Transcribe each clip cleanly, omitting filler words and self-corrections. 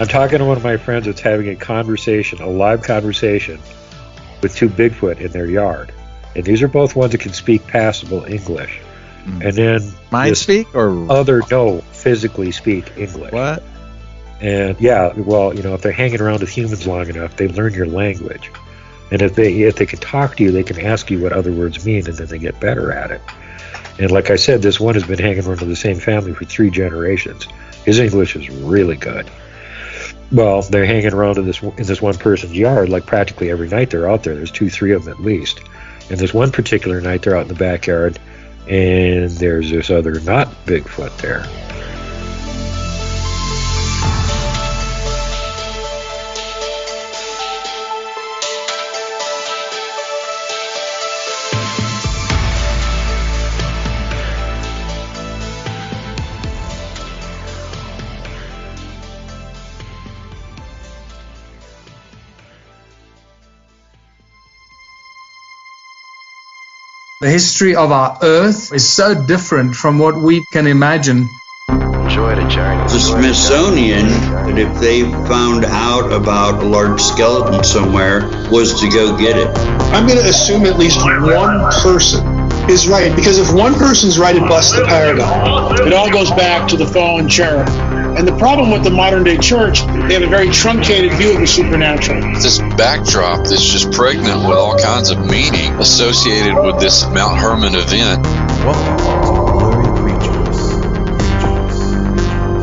I'm talking to one of my friends that's having a live conversation with two Bigfoot in their yard. And these are both ones that can speak passable English. And then mind speak or physically speak English. What? And yeah, well, if they're hanging around with humans long enough, they learn your language. And if they can talk to you, they can ask you what other words mean, and then they get better at it. And like I said, this one has been hanging around with the same family for 3 generations. His English is really good. Well, they're hanging around in this one person's yard like practically every night they're out there. There's 2-3 of them at least. And this one particular night they're out in the backyard, and there's this other not Bigfoot there. The history of our Earth is so different from what we can imagine. Enjoy the journey. The Smithsonian, that if they found out about a large skeleton somewhere, was to go get it. I'm going to assume at least one person is right, because if one person's right, it busts the paradigm. It all goes back to the fallen cherub. And the problem with the modern day church, they have a very truncated view of the supernatural. This backdrop that's just pregnant with all kinds of meaning associated with this Mount Hermon event. Welcome to Blurry Creatures.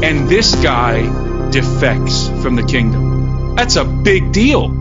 And this guy defects from the kingdom. That's a big deal.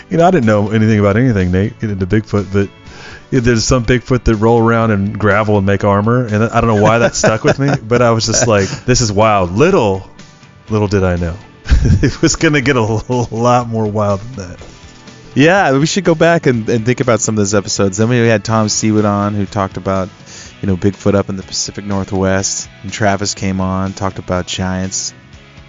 I didn't know anything about anything, Nate, get into Bigfoot, but there's some Bigfoot that roll around in gravel and make armor, and I don't know why that stuck with me, but I was just like, this is wild. Little did I know. It was going to get a lot more wild than that. Yeah, we should go back and think about some of those episodes. Then we had Tom Seawood on, who talked about, Bigfoot up in the Pacific Northwest, and Travis came on, talked about giants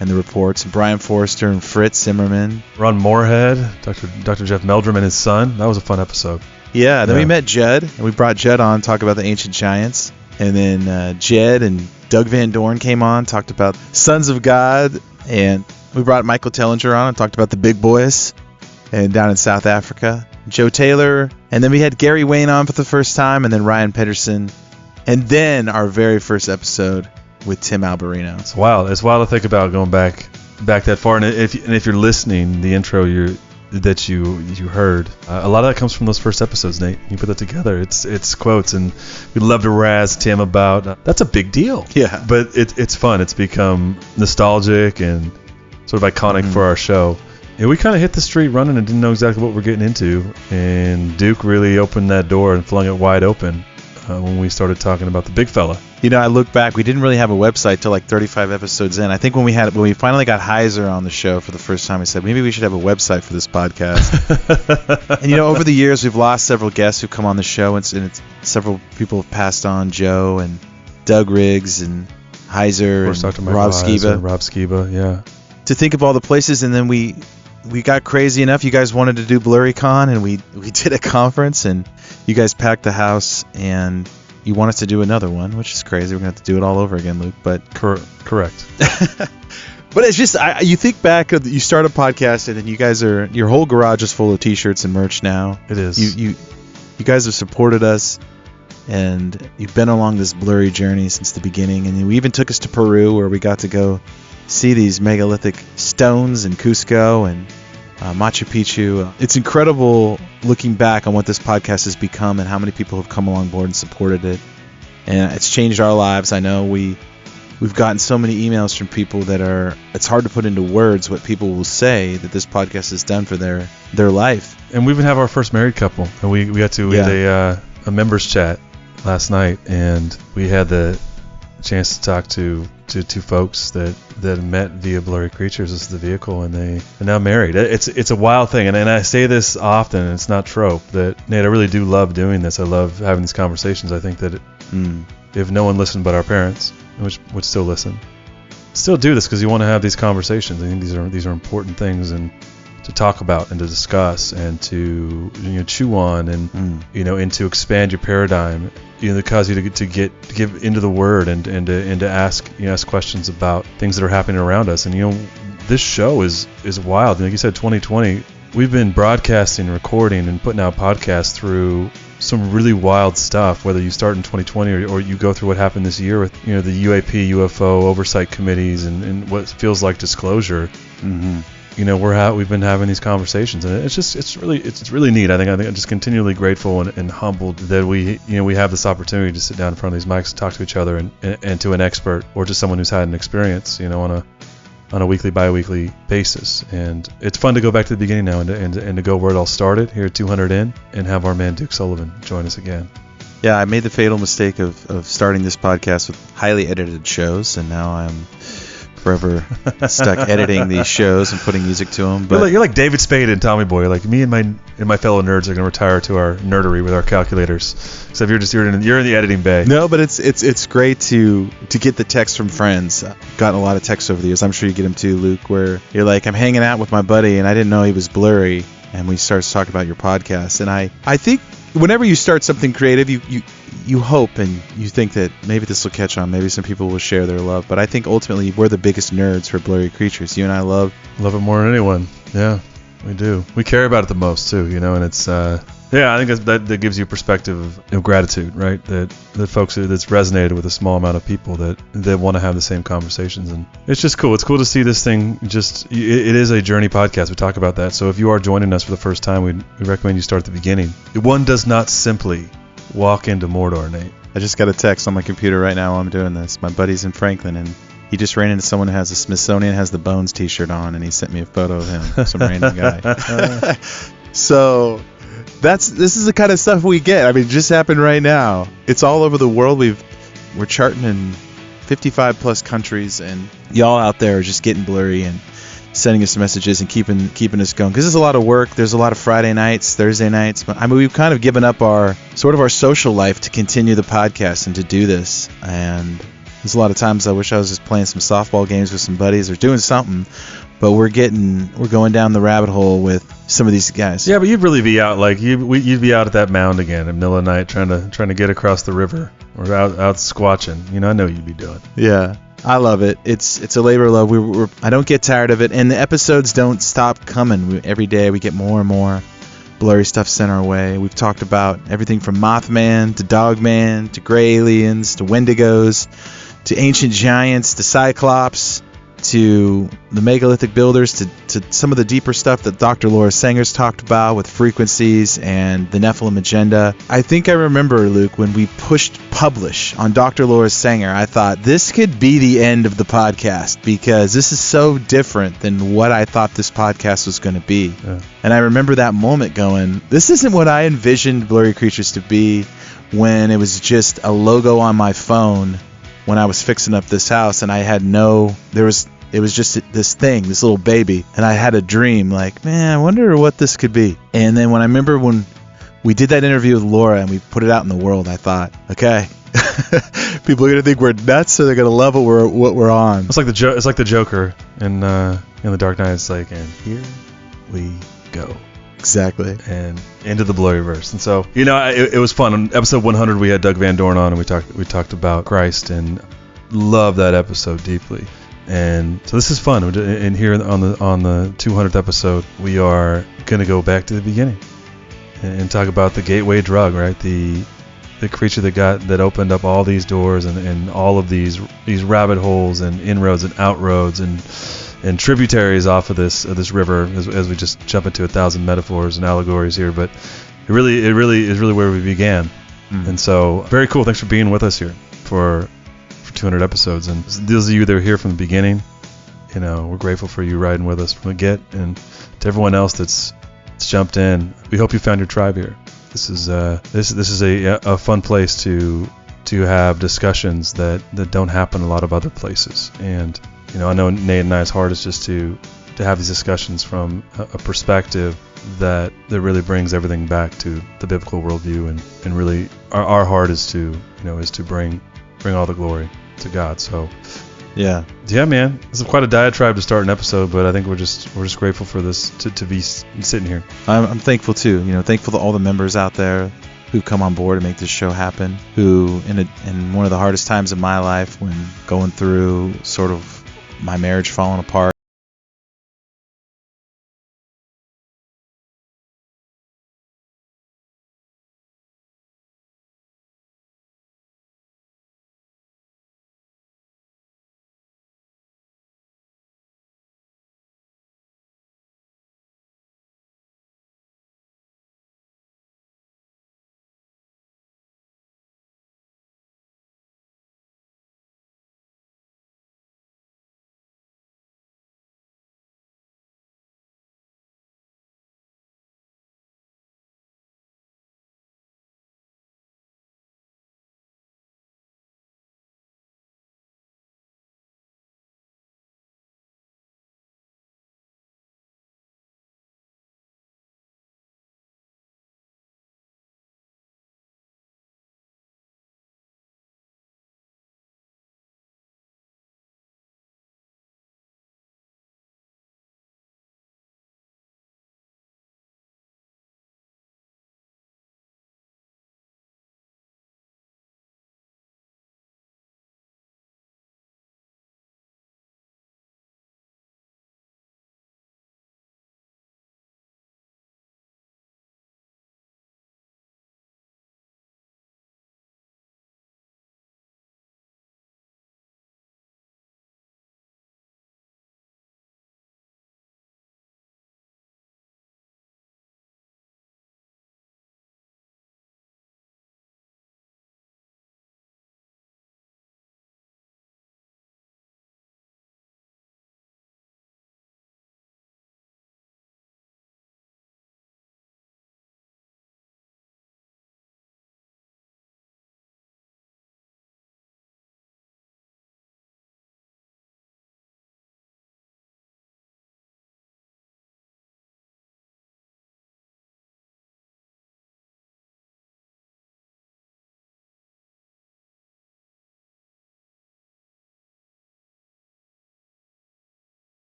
and the reports. And Brian Forrester and Fritz Zimmerman. Ron Moorhead, Dr. Jeff Meldrum and his son. That was a fun episode. Yeah, then we met Judd, and we brought Judd on, talk about the ancient giants. And then Jed and Doug Van Dorn came on, talked about Sons of God. And we brought Michael Tellinger on and talked about the big boys and down in South Africa. Joe Taylor. And then we had Gary Wayne on for the first time, and then Ryan Patterson. And then our very first episode with Tim Alberino. It's wild. It's wild to think about going back that far. And if you're listening, the intro that you heard, a lot of that comes from those first episodes, Nate. You put that together. It's quotes, and we'd love to razz Tim about. That's a big deal. Yeah. But it's fun. It's become nostalgic and sort of iconic for our show. And we kind of hit the street running and didn't know exactly what we're getting into. And Duke really opened that door and flung it wide open. when we started talking about the big fella. You know, I look back, we didn't really have a website till like 35 episodes in. I think when we finally got Heiser on the show for the first time, we said maybe we should have a website for this podcast. And you know, over the years we've lost several guests who come on the show, and several people have passed on, Joe and Doug Riggs and Heiser and Rob Skiba, yeah. To think of all the places, and then we got crazy enough. You guys wanted to do BlurryCon, and we did a conference, and you guys packed the house, and you want us to do another one, which is crazy. We're going to have to do it all over again, Luke. But correct. But it's just, you think back, you start a podcast, and then you guys your whole garage is full of T-shirts and merch now. It is. You guys have supported us, and you've been along this blurry journey since the beginning. And we even took us to Peru, where we got to go see these megalithic stones in Cusco and Machu Picchu. It's incredible looking back on what this podcast has become and how many people have come along board and supported it. And it's changed our lives. I know we've gotten so many emails from people that it's hard to put into words what people will say that this podcast has done for their life. And we even have our first married couple. And we had a members chat last night, and we had the chance to talk to two folks that met via Blurry Creatures as the vehicle, and they are now married. It's a wild thing, and I say this often, and it's not trope, that, Nate, I really do love doing this. I love having these conversations. I think that if no one listened but our parents, which would still listen, still do this because you want to have these conversations. I think these are important things, and to talk about and to discuss and to chew on and and to expand your paradigm, that cause you to give into the word and to ask questions about things that are happening around us. And this show is wild. Like you said, 2020, we've been broadcasting, recording, and putting out podcasts through some really wild stuff. Whether you start in 2020 or you go through what happened this year with the UAP, UFO oversight committees and what feels like disclosure. Mm-hmm. We've been having these conversations, and it's really neat. I think I'm just continually grateful and humbled that we have this opportunity to sit down in front of these mics and talk to each other and to an expert or to someone who's had an experience, on a weekly, bi-weekly basis. And it's fun to go back to the beginning now and to go where it all started here at 200 in, and have our man Duke Sullivan join us again. Yeah, I made the fatal mistake of starting this podcast with highly edited shows, and now I'm forever stuck editing these shows and putting music to them. But you're like David Spade and Tommy Boy. Like me and my fellow nerds are going to retire to our nerdery with our calculators. Except you're in the editing bay. No, but it's great to get the text from friends. I've gotten a lot of texts over the years. I'm sure you get them too, Luke, where you're like, I'm hanging out with my buddy and I didn't know he was blurry, and we started to talk about your podcast. And I think whenever you start something creative, you hope and you think that maybe this will catch on, maybe some people will share their love. But I think ultimately we're the biggest nerds for Blurry Creatures. You and I love it more than anyone. Yeah, we do. We care about it the most too, and it's I think that gives you a perspective of gratitude, right? That folks that's resonated with a small amount of people that want to have the same conversations, and it's just cool. It's cool to see this thing. It is a journey podcast. We talk about that. So if you are joining us for the first time, we recommend you start at the beginning. One does not simply walk into Mordor, Nate. I just got a text on my computer right now while I'm doing this. My buddy's in Franklin, and he just ran into someone who has a Smithsonian Has the Bones t-shirt on, and he sent me a photo of him, some random guy. So this is the kind of stuff we get. I mean, it just happened right now. It's all over the world. We're charting in 55 plus countries, and y'all out there are just getting blurry and sending us messages and keeping us going, because there's a lot of work. There's a lot of Friday nights, Thursday nights. But we've kind of given up our social life to continue the podcast and to do this. And there's a lot of times I wish I was just playing some softball games with some buddies or doing something. But we're going down the rabbit hole with some of these guys. Yeah, but you'd really be out you'd be out at that mound again in the middle of the night trying to get across the river or out squatching. I know you'd be doing. Yeah. I love it. It's a labor of love. I don't get tired of it, and the episodes don't stop coming. Every day we get more and more blurry stuff sent our way. We've talked about everything from Mothman to Dogman to gray aliens to Wendigos to ancient giants to Cyclops to the megalithic builders to some of the deeper stuff that Dr. Laura Sanger's talked about with frequencies and the Nephilim agenda. I think I remember, Luke, when we pushed publish on Dr. Laura Sanger, I thought this could be the end of the podcast because this is so different than what I thought this podcast was going to be. Yeah. And I remember that moment going, this isn't what I envisioned Blurry Creatures to be when it was just a logo on my phone when I was fixing up this house, and I had it was just this thing, this little baby, and I had a dream like, man, I wonder what this could be. And then when I remember when we did that interview with Laura and we put it out in the world, I thought, okay, people are gonna think we're nuts, or they're gonna love what we're on. It's like the Joker in the Dark Knight. It's like, and here we go. Exactly. And into the Blurryverse. And so, it was fun. On episode 100, we had Doug Van Dorn on, and we talked about Christ, and loved that episode deeply. And so this is fun. And here on the 200th episode, we are gonna go back to the beginning and talk about the gateway drug, right? The creature that opened up all these doors and all of these rabbit holes and inroads and outroads and tributaries off of this river, as we just jump into 1,000 metaphors and allegories here. But it really is where we began. And so, very cool. Thanks for being with us here for 200 episodes. And those of you that are here from the beginning, we're grateful for you riding with us from the get. And to everyone else that's jumped in, we hope you found your tribe here. This is a fun place to have discussions that don't happen a lot of other places. And I know Nate and I's heart is just to have these discussions from a perspective that really brings everything back to the biblical worldview, and really our heart is to bring all the glory to God. So yeah, man, this is quite a diatribe to start an episode, but I think we're just grateful for this to be sitting here. I'm thankful too. Thankful to all the members out there who come on board and make this show happen. Who in one of the hardest times of my life, when going through sort of my marriage falling apart,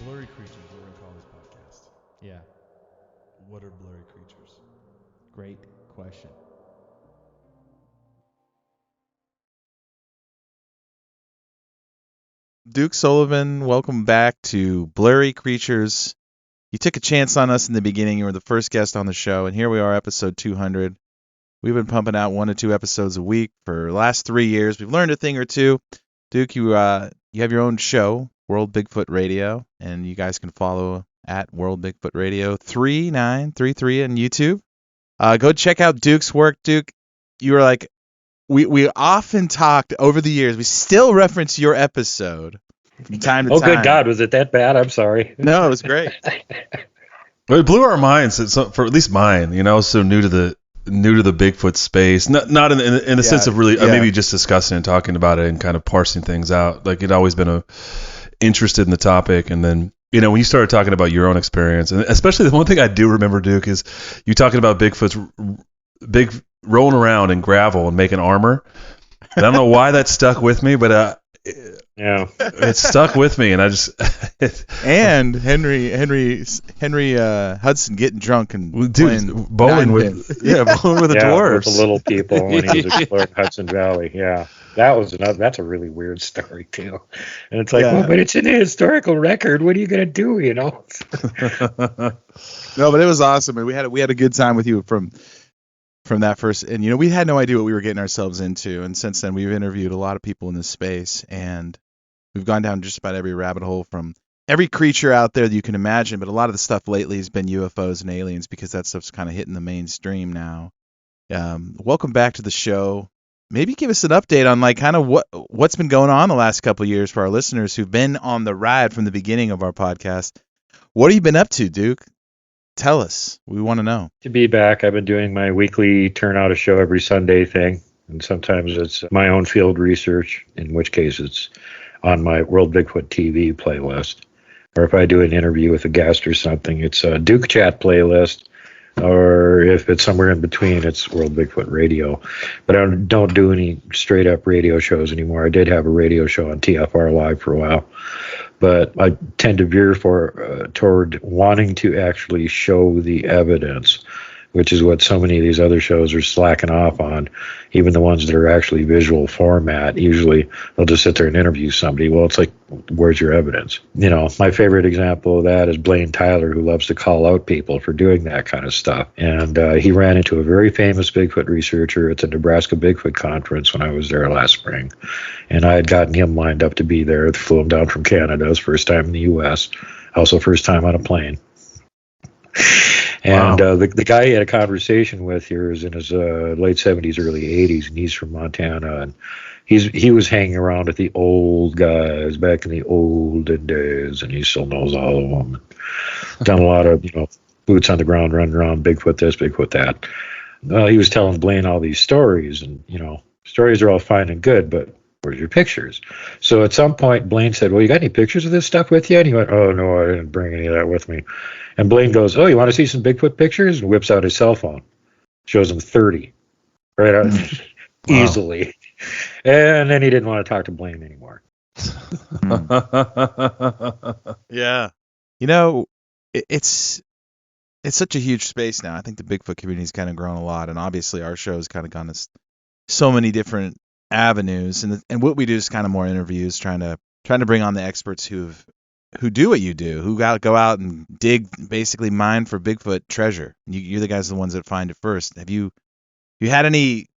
Blurry Creatures, we're going to call this podcast. Yeah. What are blurry creatures? Great question. Duke Sullivan, welcome back to Blurry Creatures. You took a chance on us in the beginning. You were the first guest on the show, and here we are, episode 200. We've been pumping out 1 to 2 episodes a week for the last 3 years. We've learned a thing or two. Duke, you have your own show, World Bigfoot Radio, and you guys can follow at World Bigfoot Radio 3933 on YouTube. Go check out Duke's work. Duke, you were like, we often talked over the years. We still reference your episode from time to time. Oh, good God, was it that bad? I'm sorry. No, it was great. Well, it blew our minds, for at least mine. You know, I was so new to the Bigfoot space. Not in the sense of really maybe just discussing and talking about it and kind of parsing things out. Like, it'd always been interested in the topic, and then, you know, when you started talking about your own experience, and especially the one thing I do remember, Duke, is you talking about Bigfoot's rolling around in gravel and making armor. And I don't know why that stuck with me, but it stuck with me, and I just and Henry Hudson getting drunk and bowling with the dwarves, with the little people when he was exploring Hudson Valley. Yeah. That's a really weird story too. And it's like, but it's in a historical record. What are you going to do, you know? No, but it was awesome. And we had a good time with you from that first, and you know, we had no idea what we were getting ourselves into. And since then, we've interviewed a lot of people in this space, and we've gone down just about every rabbit hole from every creature out there that you can imagine. But a lot of the stuff lately has been UFOs and aliens, because that stuff's kind of hitting the mainstream now. Welcome back to the show. Maybe give us an update on like kind of what's been going on the last couple of years for our listeners who've been on the ride from the beginning of our podcast. What have you been up to, Duke? Tell us. We want to know. To be back, I've been doing my weekly turn out a show every Sunday thing. And sometimes it's my own field research, in which case it's on my World Bigfoot TV playlist. Or if I do an interview with a guest or something, it's a Duke Chat playlist. Or if it's somewhere in between, it's World Bigfoot Radio. But I don't do any straight-up radio shows anymore. I did have a radio show on TFR Live for a while. But I tend to veer toward wanting to actually show the evidence, which is what so many of these other shows are slacking off on, even the ones that are actually visual format. Usually they'll just sit there and interview somebody. Well, it's like, where's your evidence? You know, my favorite example of that is Blaine Tyler, who loves to call out people for doing that kind of stuff. And he ran into a very famous Bigfoot researcher at the Nebraska Bigfoot Conference when I was there last spring. And I had gotten him lined up to be there. Flew him down from Canada. His first time in the U.S., also first time on a plane. And the guy he had a conversation with here is in his late 70s, early 80s, and he's from Montana. And he was hanging around with the old guys back in the olden days, and he still knows all of them. Done a lot of, boots on the ground, running around, Bigfoot this, Bigfoot that. He was telling Blaine all these stories, and, stories are all fine and good, but where's your pictures? So at some point, Blaine said, well, you got any pictures of this stuff with you? And he went, oh, no, I didn't bring any of that with me. And Blaine goes, oh, you want to see some Bigfoot pictures? And whips out his cell phone. Shows him 30. Right out, easily. And then he didn't want to talk to Blaine anymore. Yeah. It's such a huge space now. I think the Bigfoot community's kind of grown a lot, and obviously our show's kind of gone to so many different avenues. And what we do is kind of more interviews, trying to bring on the experts who do what you do, who go out and dig, basically mine for Bigfoot treasure. You're the guys, the ones that find it first. Have you had any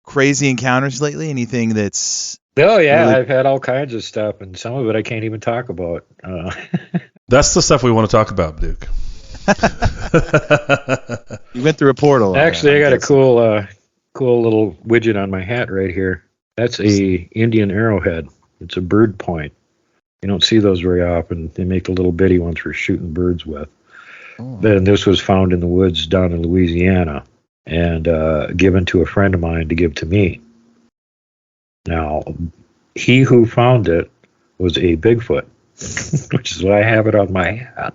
crazy encounters lately? Anything that's... Oh, yeah, really... I've had all kinds of stuff, and some of it I can't even talk about. That's the stuff we want to talk about, Duke. You went through a portal. Actually, I got a cool little widget on my hat right here. That's a Indian arrowhead. It's a bird point. You don't see those very often. They make the little bitty ones for shooting birds with. Oh. Then this was found in the woods down in Louisiana and given to a friend of mine to give to me. Now, he who found it was a Bigfoot, which is why I have it on my hat.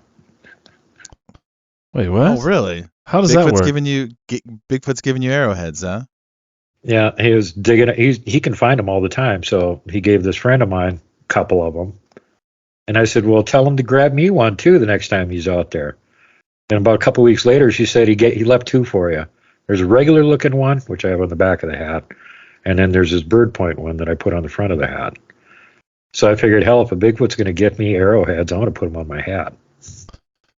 Wait, what? Oh, really? How does that work? Bigfoot's giving you arrowheads, huh? Yeah, he was digging. He can find them all the time, so he gave this friend of mine a couple of them. And I said, well, tell him to grab me one, too, the next time he's out there. And about a couple of weeks later, she said he left 2 for you. There's a regular looking one, which I have on the back of the hat, and then there's this bird point one that I put on the front of the hat. So I figured, hell, if a Bigfoot's going to get me arrowheads, I want to put them on my hat.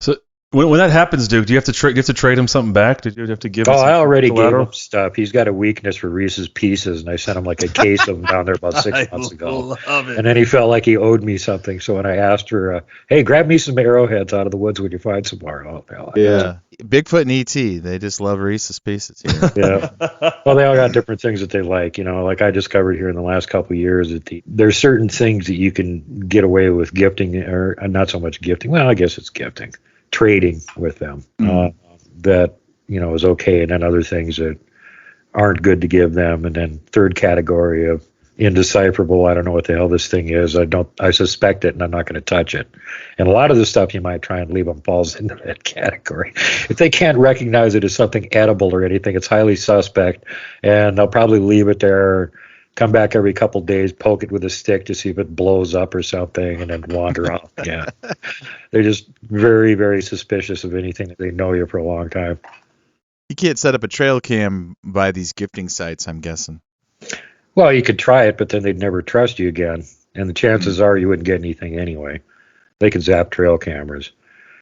So when that happens, Duke, do you have to trade him something back? Did you have to give him I already collateral? gave him stuff. He's got a weakness for Reese's Pieces, and I sent him like a case of them down there about 6 months ago. Love it. And then he felt like he owed me something. So when I asked her, hey, grab me some arrowheads out of the woods when you find some more. Oh, hell, Yeah. Bigfoot and E.T., they just love Reese's Pieces. Yeah. Well, they all got different things that they like. Like I discovered here in the last couple of years that there's certain things that you can get away with gifting, or not so much gifting. Well, I guess it's gifting. Trading with them that is okay, and then other things that aren't good to give them, and then third category of indecipherable. I don't know what the hell this thing is. I suspect it, and I'm not going to touch it. And a lot of the stuff you might try and leave them falls into that category. If they can't recognize it as something edible or anything, it's highly suspect, and they'll probably leave it there. Come back every couple of days, poke it with a stick to see if it blows up or something, and then wander off again. They're just very, very suspicious of anything that they know you for a long time. You can't set up a trail cam by these gifting sites, I'm guessing. Well, you could try it, but then they'd never trust you again, and the chances are you wouldn't get anything anyway. They could zap trail cameras.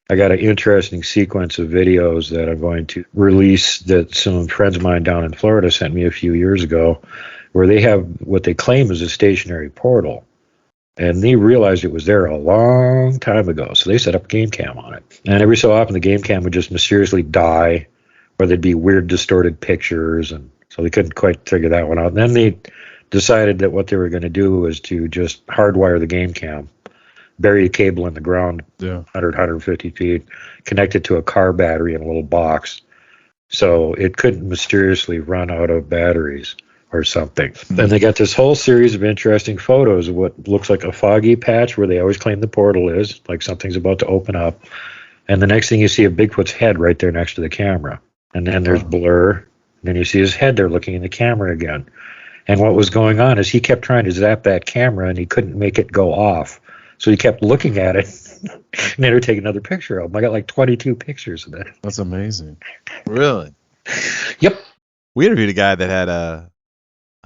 I got an interesting sequence of videos that I'm going to release that some friends of mine down in Florida sent me a few years ago, where they have what they claim is a stationary portal. And they realized it was there a long time ago, so they set up a game cam on it. And every so often the game cam would just mysteriously die, or there'd be weird distorted pictures, and so they couldn't quite figure that one out. And then they decided that what they were going to do was to just hardwire the game cam, bury a cable in the ground 100, 150 feet, connect it to a car battery in a little box, so it couldn't mysteriously run out of batteries or something. Then they got this whole series of interesting photos of what looks like a foggy patch where they always claim the portal is, like something's about to open up. And the next thing you see a Bigfoot's head right there next to the camera. And then there's blur. And then you see his head there looking in the camera again. And what was going on is he kept trying to zap that camera and he couldn't make it go off. So he kept looking at it and then he'd take another picture of him. I got like 22 pictures of that. That's amazing. Really? Yep. We interviewed a guy that had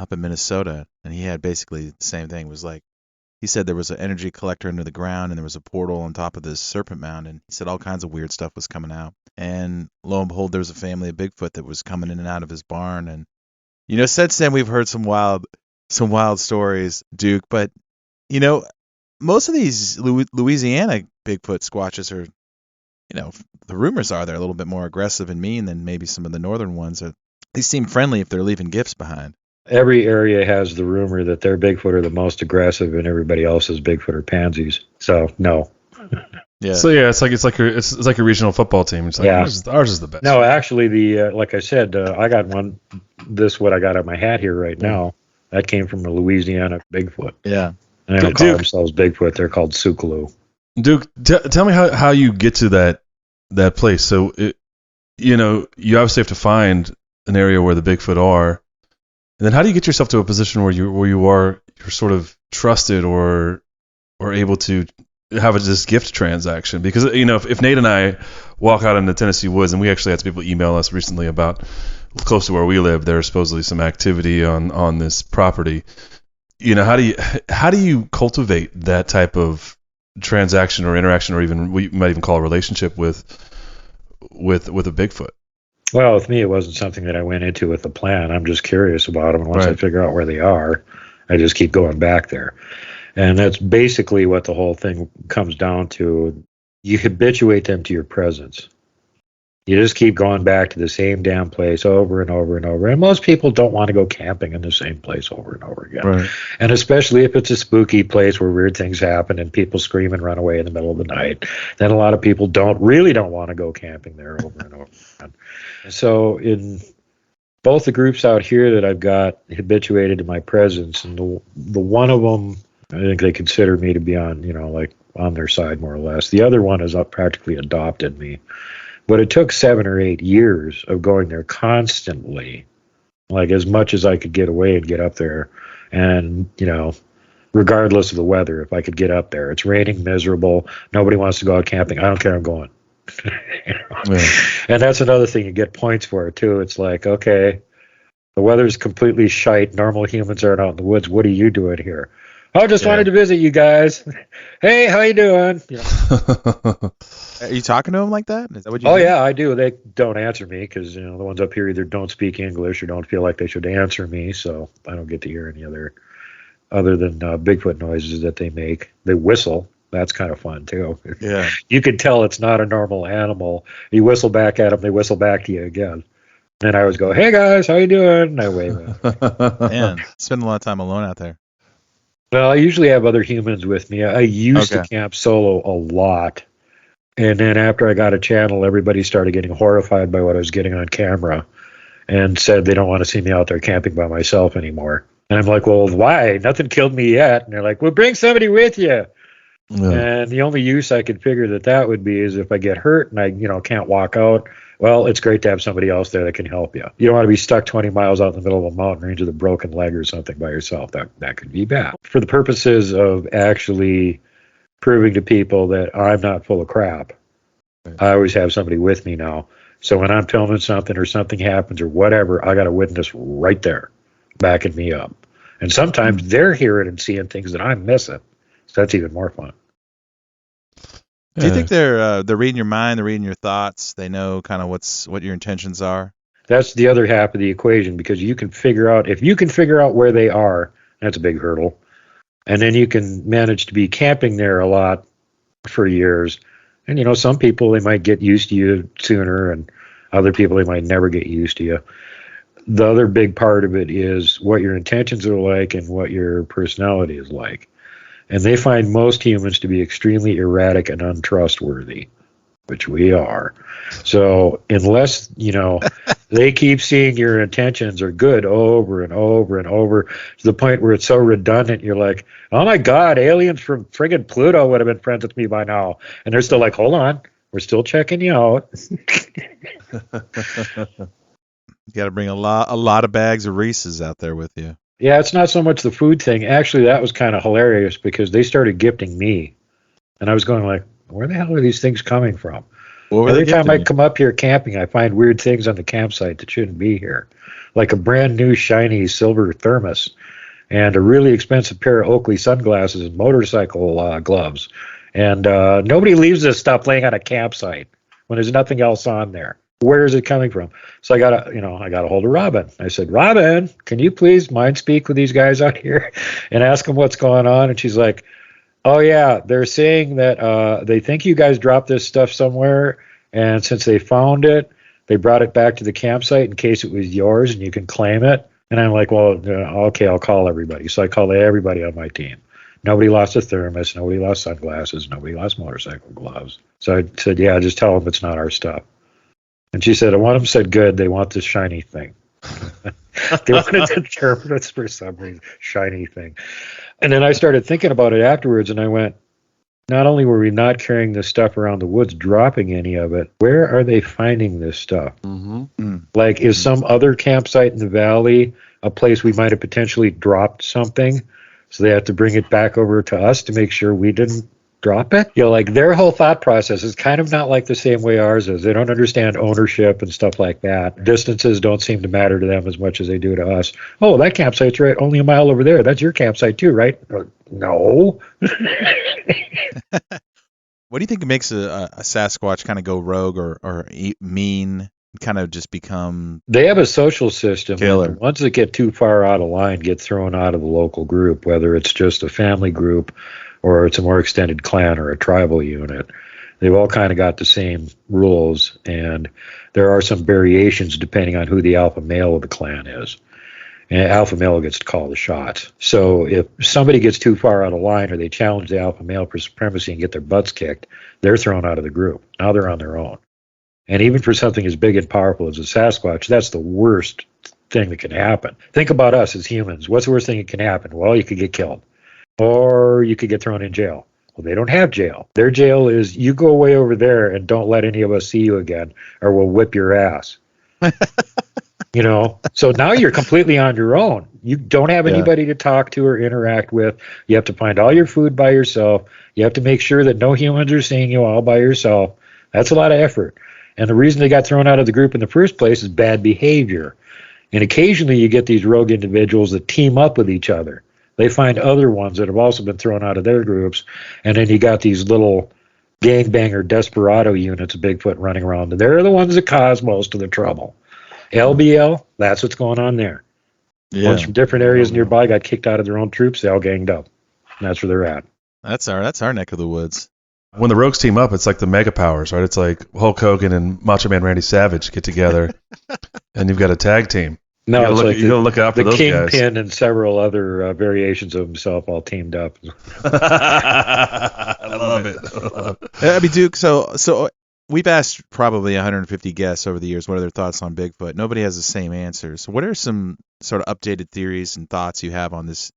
up in Minnesota, and he had basically the same thing. It was like, he said there was an energy collector under the ground, and there was a portal on top of this serpent mound, and he said all kinds of weird stuff was coming out. And lo and behold, there was a family of Bigfoot that was coming in and out of his barn. And since then we've heard some wild stories, Duke. But most of these Louisiana Bigfoot squatches are, the rumors are they're a little bit more aggressive and mean than maybe some of the northern ones. They seem friendly if they're leaving gifts behind. Every area has the rumor that their Bigfoot are the most aggressive, and everybody else's Bigfoot are pansies. So no. Yeah. So yeah, it's like a regional football team. It's like ours is the best. No, actually, like I said, I got one. What I got on my hat here right now, that came from a Louisiana Bigfoot. Yeah. And they don't call themselves Bigfoot; they're called Sukaloo. Duke, tell me how you get to that place. So you obviously have to find an area where the Bigfoot are. And then how do you get yourself to a position where you're sort of trusted or able to have this gift transaction? Because if Nate and I walk out in the Tennessee woods, and we actually had some people email us recently about close to where we live, there's supposedly some activity on this property. How do you cultivate that type of transaction or interaction, or even we might even call a relationship with a Bigfoot? Well, with me, it wasn't something that I went into with a plan. I'm just curious about them. And once I figure out where they are, I just keep going back there. And that's basically what the whole thing comes down to. You habituate them to your presence. You just keep going back to the same damn place over and over and over. And most people don't want to go camping in the same place over and over again. Right. And especially if it's a spooky place where weird things happen and people scream and run away in the middle of the night, then a lot of people don't want to go camping there over and over again. And so in both the groups out here that I've got habituated to my presence, and the one of them, I think they consider me to be on, like on their side more or less. The other one has practically adopted me. But it took 7 or 8 years of going there constantly, like as much as I could get away and get up there. And, regardless of the weather, if I could get up there. It's raining, miserable. Nobody wants to go out camping. I don't care. I'm going. And that's another thing you get points for, too. It's like, okay, the weather's completely shite. Normal humans aren't out in the woods. What are you doing here? I just wanted to visit you guys. Hey, how you doing? Are you talking to them like that? Is that what you do? Yeah, I do. They don't answer me because the ones up here either don't speak English or don't feel like they should answer me, so I don't get to hear any other than Bigfoot noises that they make. They whistle. That's kind of fun, too. Yeah. You can tell it's not a normal animal. You whistle back at them, they whistle back to you again. And I always go, hey, guys, how you doing? And I wave at them. Man, spend a lot of time alone out there. Well, I usually have other humans with me. I used to camp solo a lot. And then after I got a channel, everybody started getting horrified by what I was getting on camera and said they don't want to see me out there camping by myself anymore. And I'm like, well, why? Nothing killed me yet. And they're like, well, bring somebody with you. Yeah. And the only use I could figure that would be is if I get hurt and I, can't walk out. Well, it's great to have somebody else there that can help you. You don't want to be stuck 20 miles out in the middle of a mountain range with a broken leg or something by yourself. That could be bad. For the purposes of actually proving to people that I'm not full of crap, I always have somebody with me now. So when I'm filming something or something happens or whatever, I got a witness right there backing me up. And sometimes they're hearing and seeing things that I'm missing. So that's even more fun. Do you think they're reading your mind, they're reading your thoughts, they know kind of what your intentions are? That's the other half of the equation, because you can figure out, if you can figure out where they are, that's a big hurdle. And then you can manage to be camping there a lot for years. And, some people, they might get used to you sooner, and other people, they might never get used to you. The other big part of it is what your intentions are like and what your personality is like. And they find most humans to be extremely erratic and untrustworthy, which we are. So unless, they keep seeing your intentions are good over and over and over to the point where it's so redundant, you're like, oh my God, aliens from friggin' Pluto would have been friends with me by now. And they're still like, hold on, we're still checking you out. You got to bring a lot of bags of Reese's out there with you. Yeah, it's not so much the food thing. Actually, that was kind of hilarious because they started gifting me. And I was going like, where the hell are these things coming from? Every time I come up here camping, I find weird things on the campsite that shouldn't be here. Like a brand new shiny silver thermos and a really expensive pair of Oakley sunglasses and motorcycle gloves. And nobody leaves this stuff laying on a campsite when there's nothing else on there. Where is it coming from? So I got a hold of Robin. I said, Robin, can you please mind speak with these guys out here and ask them what's going on? And she's like, oh yeah, they're saying that they think you guys dropped this stuff somewhere, and since they found it, they brought it back to the campsite in case it was yours and you can claim it. And I'm like, well, okay, I'll call everybody. So I called everybody on my team. Nobody lost a thermos. Nobody lost sunglasses. Nobody lost motorcycle gloves. So I said, yeah, just tell them it's not our stuff. And she said, one of them said, good, they want this shiny thing. They wanted to determine it for some reason, shiny thing. And then I started thinking about it afterwards, and I went, not only were we not carrying this stuff around the woods, dropping any of it, where are they finding this stuff? Mm-hmm. Like, is some other campsite in the valley a place we might have potentially dropped something, so they have to bring it back over to us to make sure we didn't drop it? Like their whole thought process is kind of not like the same way ours is. They don't understand ownership and stuff like that. Distances don't seem to matter to them as much as they do to us. Oh, that campsite's right only a mile over there. That's your campsite too, right? No. What do you think makes a Sasquatch kind of go rogue or mean, kind of just become... They have a social system. Killer. And the ones that get too far out of line get thrown out of the local group, whether it's just a family group or it's a more extended clan or a tribal unit. They've all kind of got the same rules, and there are some variations depending on who the alpha male of the clan is. And alpha male gets to call the shots. So if somebody gets too far out of line or they challenge the alpha male for supremacy and get their butts kicked, they're thrown out of the group. Now they're on their own. And even for something as big and powerful as a Sasquatch, that's the worst thing that can happen. Think about us as humans. What's the worst thing that can happen? Well, you could get killed. Or you could get thrown in jail. Well, they don't have jail. Their jail is you go away over there and don't let any of us see you again, or we'll whip your ass. So now you're completely on your own. You don't have anybody to talk to or interact with. You have to find all your food by yourself. You have to make sure that no humans are seeing you all by yourself. That's a lot of effort. And the reason they got thrown out of the group in the first place is bad behavior. And occasionally you get these rogue individuals that team up with each other. They find other ones that have also been thrown out of their groups, and then you got these little gangbanger desperado units of Bigfoot running around. And they're the ones that cause most of the trouble. LBL, that's what's going on there. Yeah. Ones from different areas nearby got kicked out of their own troops. They all ganged up. And that's where they're at. That's our neck of the woods. When the rogues team up, it's like the mega powers, right? It's like Hulk Hogan and Macho Man Randy Savage get together, and you've got a tag team. No, you gotta look out for the those Kingpin guys. And several other variations of himself all teamed up. I love it. I mean, Duke, so we've asked probably 150 guests over the years what are their thoughts on Bigfoot. Nobody has the same answers. So what are some sort of updated theories and thoughts you have on this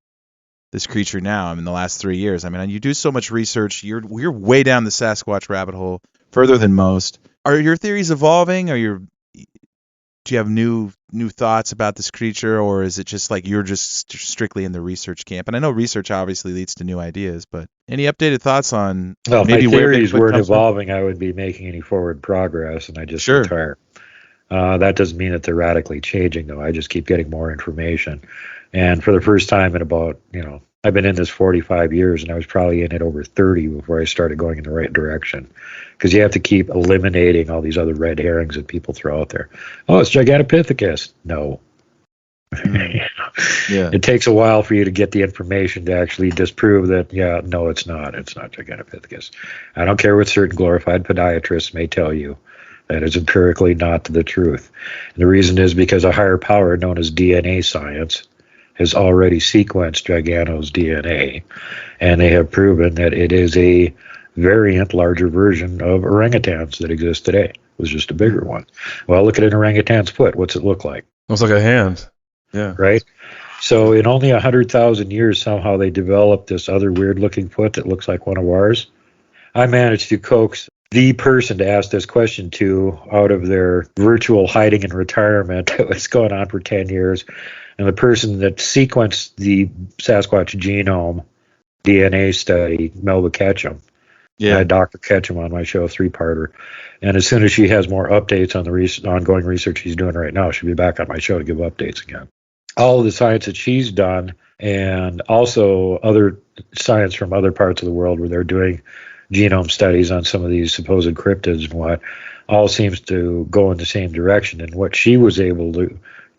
creature now? I mean, the last 3 years. I mean, you do so much research. You're way down the Sasquatch rabbit hole, further than most. Are your theories evolving? Do you have new thoughts about this creature, or is it just like you're just strictly in the research camp? And I know research obviously leads to new ideas, but any updated thoughts on maybe my where theories Bigfoot weren't comes from? evolving, I would be making any forward progress, and I just retire. That doesn't mean that they're radically changing, though. I just keep getting more information. And for the first time in about, I've been in this 45 years, and I was probably in it over 30 before I started going in the right direction. Because you have to keep eliminating all these other red herrings that people throw out there. Oh, it's Gigantopithecus. No. Yeah. It takes a while for you to get the information to actually disprove that, no, it's not. It's not Gigantopithecus. I don't care what certain glorified podiatrists may tell you. That is empirically not the truth. And the reason is because a higher power known as DNA science has already sequenced Gigano's DNA, and they have proven that it is a variant, larger version of orangutans that exist today. It was just a bigger one. Well, look at an orangutan's foot. What's it look like? Looks like a hand. Yeah. Right? So in only 100,000 years, somehow they developed this other weird-looking foot that looks like one of ours. I managed to coax the person to ask this question to out of their virtual hiding in retirement that was going on for 10 years. And the person that sequenced the Sasquatch genome DNA study, Melba Ketchum. I had Dr. Ketchum on my show, 3-parter. And as soon as she has more updates on the ongoing research she's doing right now, she'll be back on my show to give updates again. All of the science that she's done, and also other science from other parts of the world where they're doing genome studies on some of these supposed cryptids and what, all seems to go in the same direction. And what she was able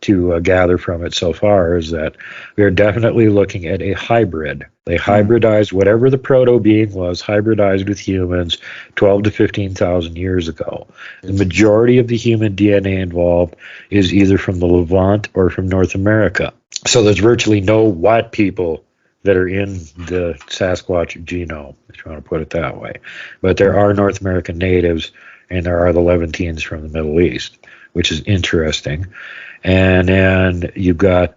to gather from it so far is that we are definitely looking at a hybrid. They hybridized whatever the proto-being was, hybridized with humans 12 to 15,000 years ago. The majority of the human DNA involved is either from the Levant or from North America. So there's virtually no white people that are in the Sasquatch genome, if you want to put it that way. But there are North American natives, and there are the Levantines from the Middle East, which is interesting. And then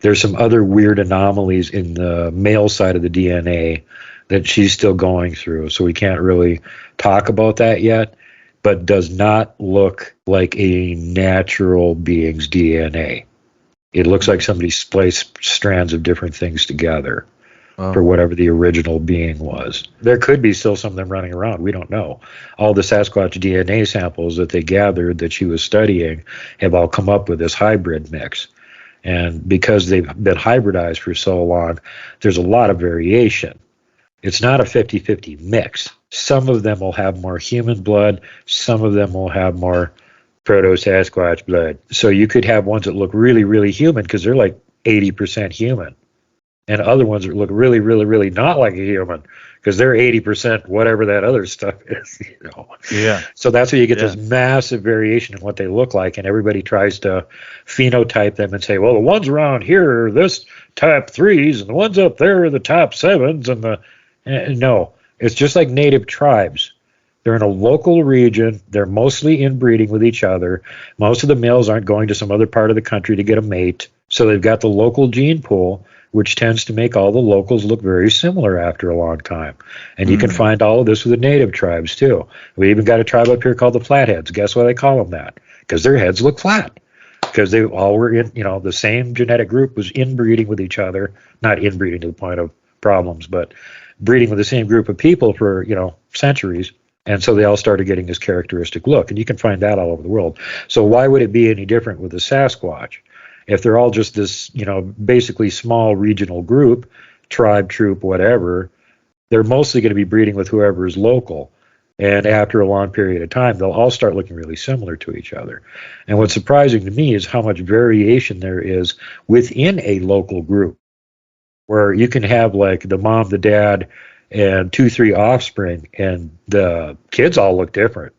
there's some other weird anomalies in the male side of the DNA that she's still going through. So we can't really talk about that yet, but does not look like a natural being's DNA. It looks like somebody spliced strands of different things together for whatever the original being was. There could be still some of them running around. We don't know. All the Sasquatch DNA samples that they gathered that she was studying have all come up with this hybrid mix. And because they've been hybridized for so long, there's a lot of variation. It's not a 50-50 mix. Some of them will have more human blood. Some of them will have more proto-Sasquatch blood. So you could have ones that look really, really human because they're like 80% human. And other ones that look really, really, really not like a human because they're 80% whatever that other stuff is. Yeah. So that's where you get this massive variation in what they look like, and everybody tries to phenotype them and say, well, the ones around here are this type 3s, and the ones up there are the type 7s, and no, it's just like native tribes. They're in a local region. They're mostly inbreeding with each other. Most of the males aren't going to some other part of the country to get a mate, so they've got the local gene pool, which tends to make all the locals look very similar after a long time. And you can find all of this with the native tribes, too. We even got a tribe up here called the Flatheads. Guess why they call them that? Because their heads look flat. Because they all were in, the same genetic group was inbreeding with each other. Not inbreeding to the point of problems, but breeding with the same group of people for, centuries. And so they all started getting this characteristic look, and you can find that all over the world. So why would it be any different with the Sasquatch? If they're all just this, basically small regional group, tribe, troop, whatever, they're mostly going to be breeding with whoever is local. And after a long period of time, they'll all start looking really similar to each other. And what's surprising to me is how much variation there is within a local group, where you can have like the mom, the dad, and 2-3 offspring, and the kids all look different.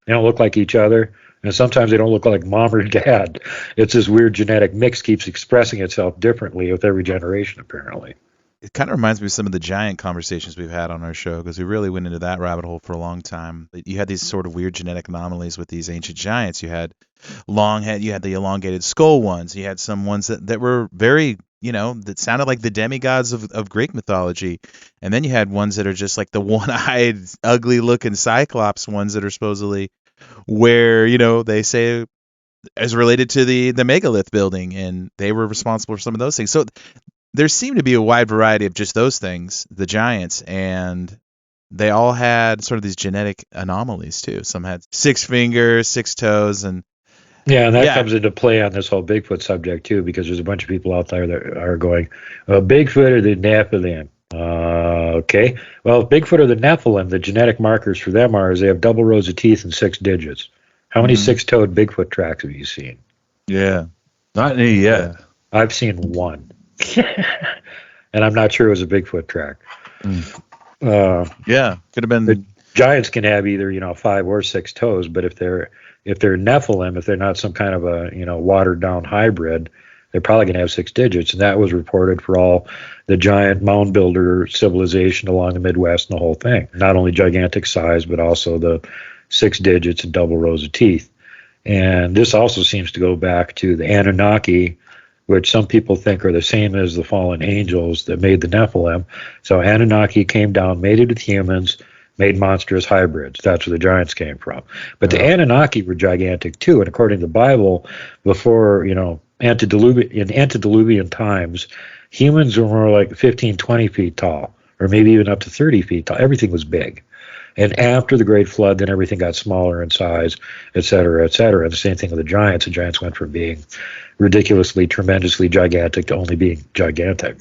They don't look like each other, and sometimes they don't look like mom or dad. It's this weird genetic mix keeps expressing itself differently with every generation, apparently. It kind of reminds me of some of the giant conversations we've had on our show, because we really went into that rabbit hole for a long time. You had these sort of weird genetic anomalies with these ancient giants. You had long head, you had the elongated skull ones, you had some ones that were very, that sounded like the demigods of Greek mythology. And then you had ones that are just like the one-eyed, ugly-looking Cyclops ones that are supposedly where, they say is related to the megalith building, and they were responsible for some of those things. So there seemed to be a wide variety of just those things, the giants, and they all had sort of these genetic anomalies too. Some had 6 fingers, 6 toes, and yeah, and that comes into play on this whole Bigfoot subject too, because there's a bunch of people out there that are going, Bigfoot or the Nephilim. Okay, well, if Bigfoot or the Nephilim, the genetic markers for them is they have double rows of teeth and 6 digits. How many 6-toed Bigfoot tracks have you seen? Yeah, not any yet. I've seen one. And I'm not sure it was a Bigfoot track. Yeah, could have been. The giants can have either 5 or 6 toes, but if they're Nephilim, if they're not some kind of a watered down hybrid, they're probably going to have 6 digits. And that was reported for all the giant mound builder civilization along the Midwest and the whole thing. Not only gigantic size, but also the 6 digits and double rows of teeth. And this also seems to go back to the Anunnaki, which some people think are the same as the fallen angels that made the Nephilim. So Anunnaki came down, mated with humans, made monstrous hybrids. That's where the giants came from. But the Anunnaki were gigantic too, and according to the Bible, before, in antediluvian times, humans were more like 15, 20 feet tall, or maybe even up to 30 feet tall. Everything was big. And after the Great Flood, then everything got smaller in size, et cetera, et cetera. And the same thing with the giants. The giants went from being ridiculously, tremendously gigantic to only being gigantic.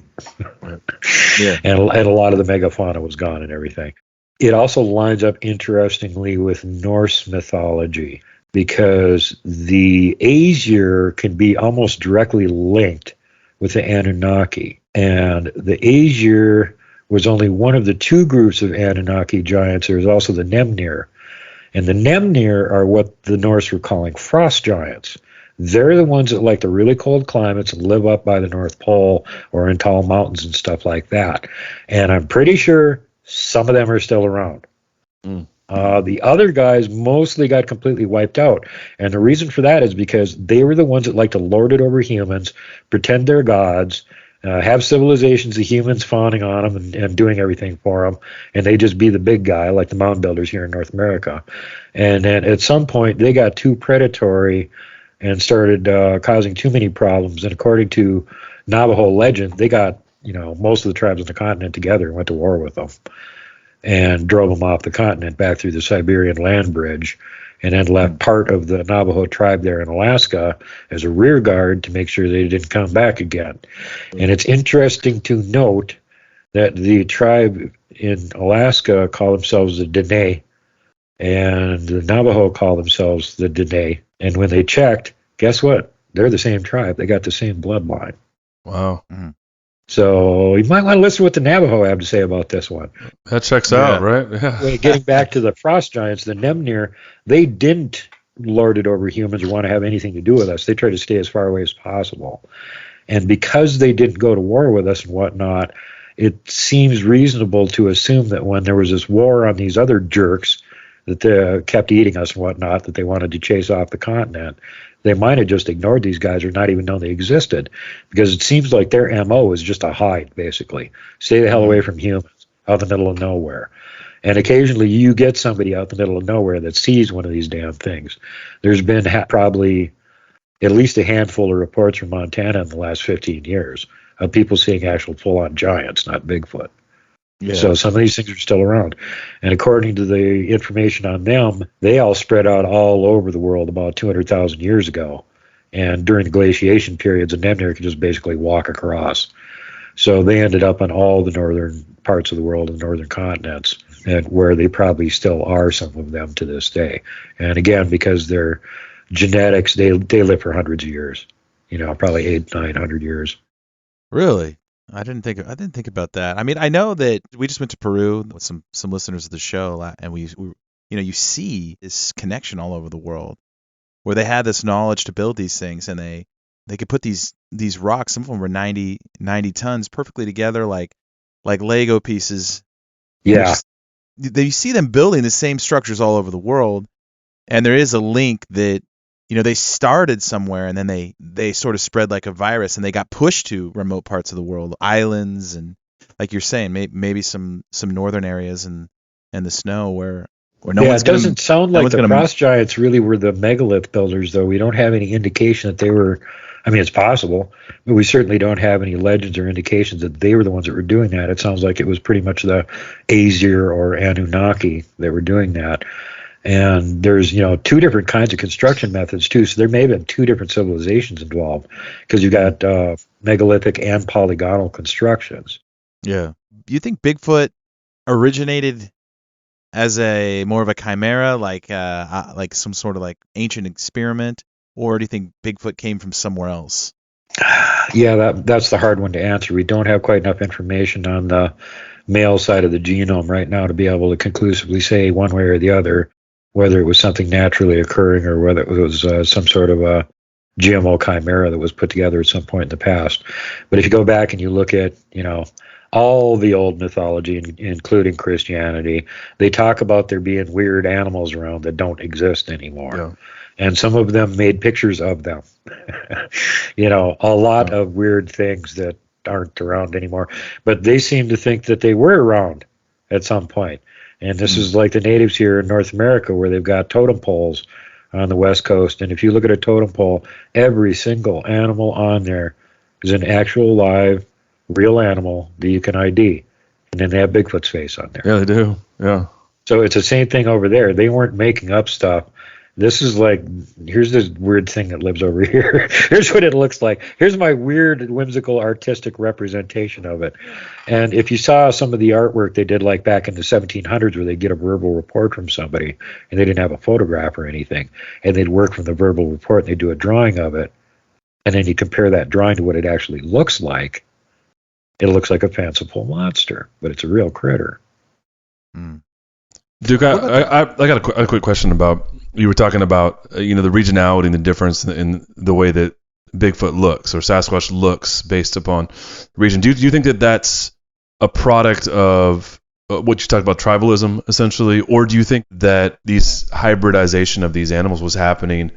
Yeah. And a lot of the megafauna was gone and everything. It also lines up interestingly with Norse mythology, because the Aesir can be almost directly linked with the Anunnaki. And the Aesir was only one of the 2 groups of Anunnaki giants. There was also the Nemnir. And the Nemnir are what the Norse were calling frost giants. They're the ones that like the really cold climates and live up by the North Pole or in tall mountains and stuff like that. And I'm pretty sure some of them are still around. The other guys mostly got completely wiped out. And the reason for that is because they were the ones that like to lord it over humans, pretend they're gods, have civilizations of humans fawning on them and doing everything for them, and they just be the big guy like the mound builders here in North America. And then at some point they got too predatory and started causing too many problems. And according to Navajo legend, they got most of the tribes on the continent together and went to war with them and drove them off the continent back through the Siberian land bridge, and then left part of the Navajo tribe there in Alaska as a rear guard to make sure they didn't come back again. And it's interesting to note that the tribe in Alaska call themselves the Dene, and the Navajo call themselves the Dene. And when they checked, guess what? They're the same tribe. They got the same bloodline. Wow. So you might want to listen to what the Navajo have to say about this one. That checks out, right? Yeah. Getting back to the frost giants, the Nemnir, they didn't lord it over humans or want to have anything to do with us. They tried to stay as far away as possible. And because they didn't go to war with us and whatnot, it seems reasonable to assume that when there was this war on these other jerks that they kept eating us and whatnot, that they wanted to chase off the continent, they might have just ignored these guys or not even known they existed, because it seems like their MO is just to hide, basically. Stay the hell away from humans, out in the middle of nowhere. And occasionally you get somebody out in the middle of nowhere that sees one of these damn things. There's been probably at least a handful of reports from Montana in the last 15 years of people seeing actual full-on giants, not Bigfoot. Yeah. So some of these things are still around. And according to the information on them, they all spread out all over the world about 200,000 years ago. And during the glaciation periods, a Nemnir could just basically walk across. So they ended up on all the northern parts of the world, the northern continents, and where they probably still are, some of them to this day. And again, because their genetics, they live for hundreds of years, probably 800-900 years. Really? I didn't think about that. I mean, I know that we just went to Peru with some listeners of the show, and we you see this connection all over the world, where they had this knowledge to build these things, and they could put these rocks. Some of them were 90 tons perfectly together, like Lego pieces. Yeah. You see them building the same structures all over the world, and there is a link that they started somewhere, and then they sort of spread like a virus, and they got pushed to remote parts of the world, islands, and like you're saying, maybe some northern areas and the snow where no one's it doesn't sound like the frost giants really were the megalith builders, though. We don't have any indication that they were. I mean, it's possible, but we certainly don't have any legends or indications that they were the ones that were doing that. It sounds like it was pretty much the Aesir or Anunnaki that were doing that. And there's, two different kinds of construction methods, too. So there may have been two different civilizations involved, because you got megalithic and polygonal constructions. Yeah. Do you think Bigfoot originated as a more of a chimera, like some sort of like ancient experiment, or do you think Bigfoot came from somewhere else? Yeah, that's the hard one to answer. We don't have quite enough information on the male side of the genome right now to be able to conclusively say one way or the other whether it was something naturally occurring or whether it was some sort of a GMO chimera that was put together at some point in the past. But if you go back and you look at, all the old mythology, including Christianity, they talk about there being weird animals around that don't exist anymore. Yeah. And some of them made pictures of them. A lot of weird things that aren't around anymore. But they seem to think that they were around at some point. And this is like the natives here in North America, where they've got totem poles on the West Coast. And if you look at a totem pole, every single animal on there is an actual live, real animal that you can ID. And then they have Bigfoot's face on there. Yeah, they do. Yeah. So it's the same thing over there. They weren't making up stuff. This is like, here's this weird thing that lives over here. Here's what it looks like. Here's my weird, whimsical, artistic representation of it. And if you saw some of the artwork they did like back in the 1700s, where they'd get a verbal report from somebody and they didn't have a photograph or anything, and they'd work from the verbal report and they'd do a drawing of it, and then you compare that drawing to what it actually looks like, it looks like a fanciful monster, but it's a real critter. Duke, I got a quick question about, you were talking about, the regionality and the difference in the way that Bigfoot looks, or Sasquatch looks, based upon region. Do you think that that's a product of what you talked about, tribalism, essentially, or do you think that these hybridization of these animals was happening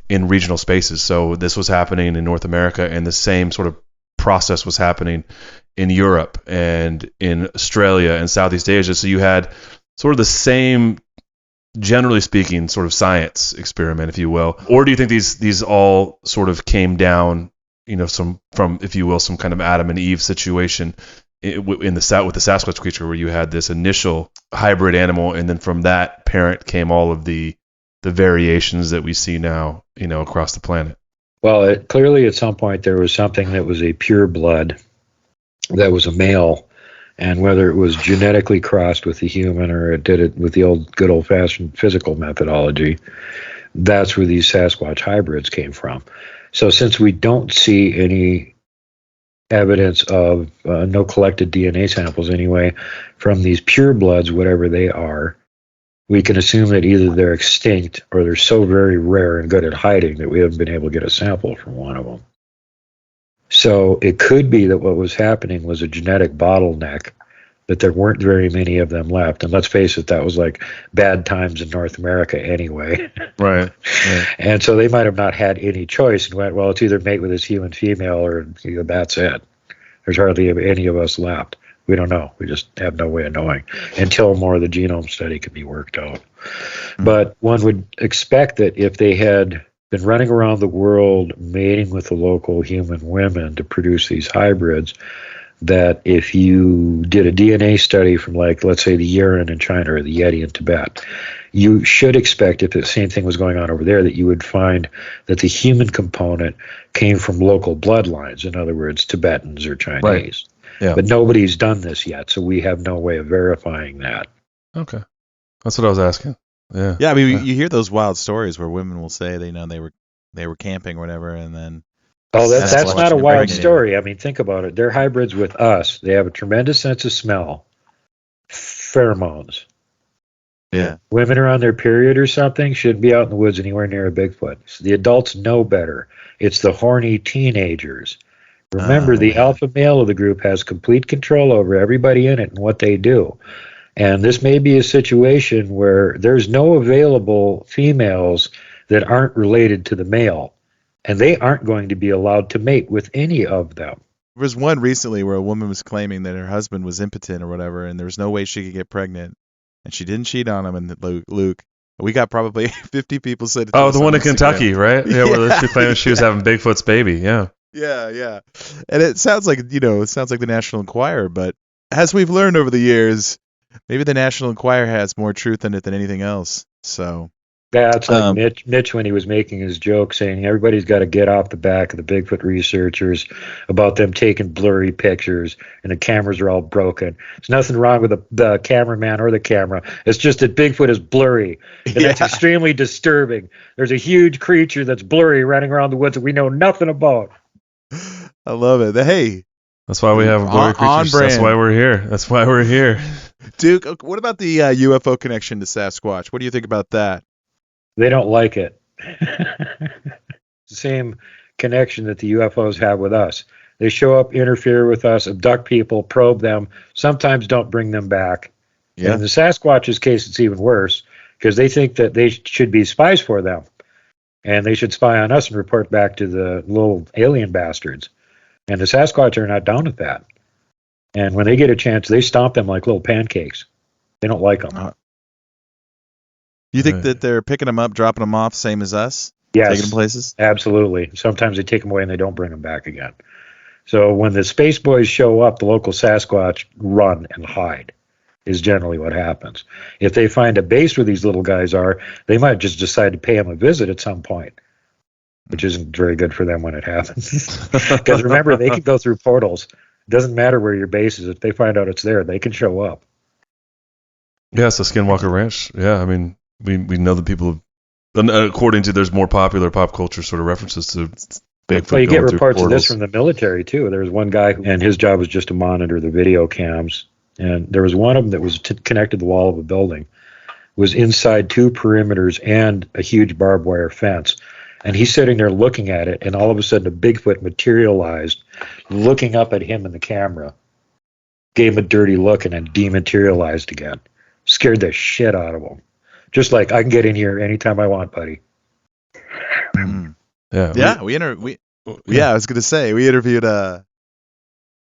in regional spaces? So this was happening in North America, and the same sort of process was happening in Europe and in Australia and Southeast Asia. So you had sort of the same, generally speaking, sort of science experiment, if you will. Or do you think these all sort of came down, from, if you will, some kind of Adam and Eve situation with the Sasquatch creature, where you had this initial hybrid animal, and then from that parent came all of the variations that we see now, across the planet? Well, clearly at some point there was something that was a pure blood, that was a male. And whether it was genetically crossed with the human or it did it with the good old-fashioned physical methodology, that's where these Sasquatch hybrids came from. So since we don't see any evidence of, no collected DNA samples anyway, from these purebloods, whatever they are, we can assume that either they're extinct or they're so very rare and good at hiding that we haven't been able to get a sample from one of them. So it could be that what was happening was a genetic bottleneck, that there weren't very many of them left. And let's face it, that was like bad times in North America anyway. Right. And so they might have not had any choice and went, well, it's either mate with this human female or that's it. There's hardly any of us left. We don't know. We just have no way of knowing until more of the genome study can be worked out. But one would expect that if they had been running around the world mating with the local human women to produce these hybrids, that if you did a DNA study from, like, let's say the Yeren in China or the Yeti in Tibet, you should expect, if the same thing was going on over there, that you would find that the human component came from local bloodlines, in other words, Tibetans or Chinese. Right. Yeah. But nobody's done this yet, so we have no way of verifying that. Okay. That's what I was asking. Yeah. Yeah, I mean, you hear those wild stories where women will say they were camping or whatever, and then... Oh, that's not a wild story. I mean, think about it. They're hybrids with us. They have a tremendous sense of smell. Pheromones. Yeah. Women are on their period or something, shouldn't be out in the woods anywhere near a Bigfoot. So the adults know better. It's the horny teenagers. Remember, the alpha male of the group has complete control over everybody in it and what they do. And this may be a situation where there's no available females that aren't related to the male. And they aren't going to be allowed to mate with any of them. There was one recently where a woman was claiming that her husband was impotent or whatever, and there was no way she could get pregnant. And she didn't cheat on him. And Luke, we got probably 50 people said. Oh, the one in Kentucky, right? Yeah, where she claimed she was having Bigfoot's baby. Yeah. Yeah. And it sounds like, the National Enquirer, but as we've learned over the years, maybe the National Enquirer has more truth in it than anything else. So. Yeah, it's like Mitch when he was making his joke saying everybody's got to get off the back of the Bigfoot researchers about them taking blurry pictures and the cameras are all broken. There's nothing wrong with the cameraman or the camera. It's just that Bigfoot is blurry, and that's extremely disturbing. There's a huge creature that's blurry running around the woods that we know nothing about. I love it. Hey. That's why we have Blurry Creatures. That's why we're here. Duke, what about the UFO connection to Sasquatch? What do you think about that? They don't like it. It's the same connection that the UFOs have with us. They show up, interfere with us, abduct people, probe them, sometimes don't bring them back. Yeah. In the Sasquatch's case, it's even worse because they think that they should be spies for them. And they should spy on us and report back to the little alien bastards. And the Sasquatch are not down with that. And when they get a chance, they stomp them like little pancakes. They don't like them. You think that they're picking them up, dropping them off, same as us? Yes. Taking them places? Absolutely. Sometimes they take them away and they don't bring them back again. So when the space boys show up, the local Sasquatch run and hide is generally what happens. If they find a base where these little guys are, they might just decide to pay them a visit at some point, which isn't very good for them when it happens. Because remember, they can go through portals. It doesn't matter where your base is. If they find out it's there, they can show up. Yeah, so Skinwalker Ranch. Yeah, I mean, we know that people, according to there's more popular pop culture sort of references to Bigfoot. Well, you get reports of this from the military too. There was one guy, and his job was just to monitor the video cams. And there was one of them that was connected to the wall of a building, was inside 2 perimeters and a huge barbed wire fence. And he's sitting there looking at it, and all of a sudden a Bigfoot materialized, looking up at him in the camera, gave him a dirty look, and then dematerialized again. Scared the shit out of him. Just like, I can get in here anytime I want, buddy. I was gonna say we interviewed a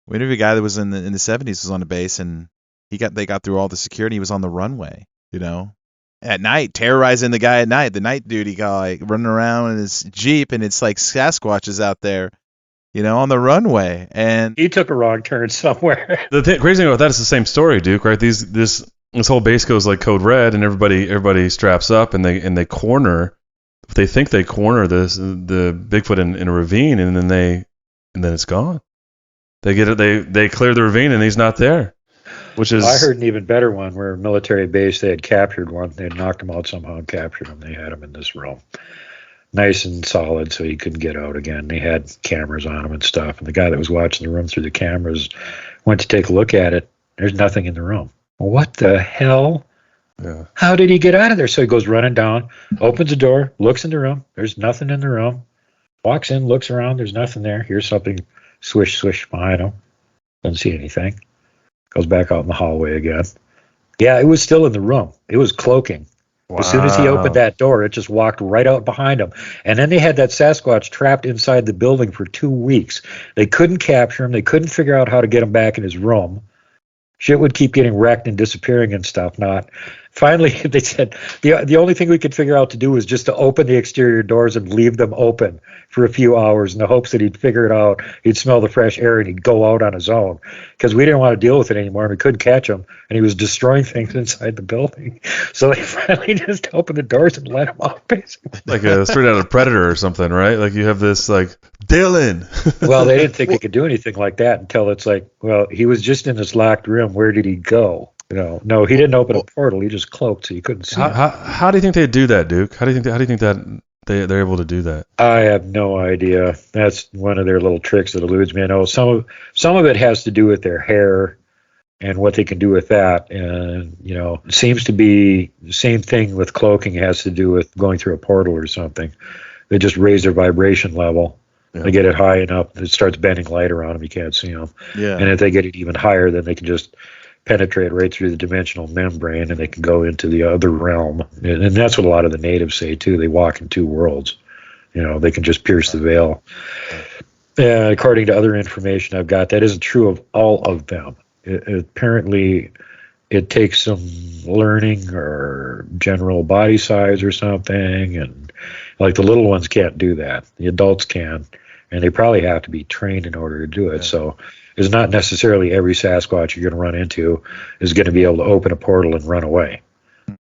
guy that was in the 70s, was on the base, and they got through all the security. He was on the runway, at night, terrorizing the guy at night. The night duty guy running around in his Jeep, and it's like Sasquatches out there, on the runway. And he took a wrong turn somewhere. The crazy thing about that is the same story, Duke. Right? This whole base goes like code red, and everybody straps up, and they corner. They think they corner the Bigfoot in a ravine, and then it's gone. They get it. They clear the ravine, and he's not there. Which is, I heard an even better one where a military base, they had captured one. They had knocked him out somehow and captured him. They had him in this room, nice and solid, so he couldn't get out again. They had cameras on him and stuff. And the guy that was watching the room through the cameras went to take a look at it. There's nothing in the room. What the hell? Yeah. How did he get out of there? So he goes running down, opens the door, looks in the room. There's nothing in the room. Walks in, looks around. There's nothing there. Here's something swish, swish behind him. Doesn't see anything. Goes back out in the hallway again. Yeah, it was still in the room. It was cloaking. Wow. As soon as he opened that door, it just walked right out behind him. And then they had that Sasquatch trapped inside the building for 2 weeks. They couldn't capture him. They couldn't figure out how to get him back in his room. Shit would keep getting wrecked and disappearing and stuff. finally, they said the only thing we could figure out to do was just to open the exterior doors and leave them open for a few hours in the hopes that he'd figure it out. He'd smell the fresh air and he'd go out on his own, because we didn't want to deal with it anymore. We couldn't catch him, and he was destroying things inside the building. So they finally just opened the doors and let him out, basically. Like straight out of Predator or something, right? Like you have this, like, Dylan. Well, they didn't think they could do anything like that until it's like, well, he was just in this locked room. Where did he go? No, he didn't open a portal. He just cloaked, so you couldn't see him. How do you think they do that, Duke? How do you think that they're able to do that? I have no idea. That's one of their little tricks that eludes me. I know some of it has to do with their hair and what they can do with that. And, it seems to be the same thing with cloaking. Has to do with going through a portal or something. They just raise their vibration level. Yeah. They get it high enough, it starts bending light around them. You can't see them. Yeah. And if they get it even higher, then they can just penetrate right through the dimensional membrane, and they can go into the other realm. And that's what a lot of the natives say too. They walk in two worlds. They can just pierce the veil. According to other information I've got, that isn't true of all of them. Apparently it takes some learning or general body size or something, and like the little ones can't do that. The adults can, and they probably have to be trained in order to do it. So it's not necessarily every Sasquatch you're going to run into is going to be able to open a portal and run away.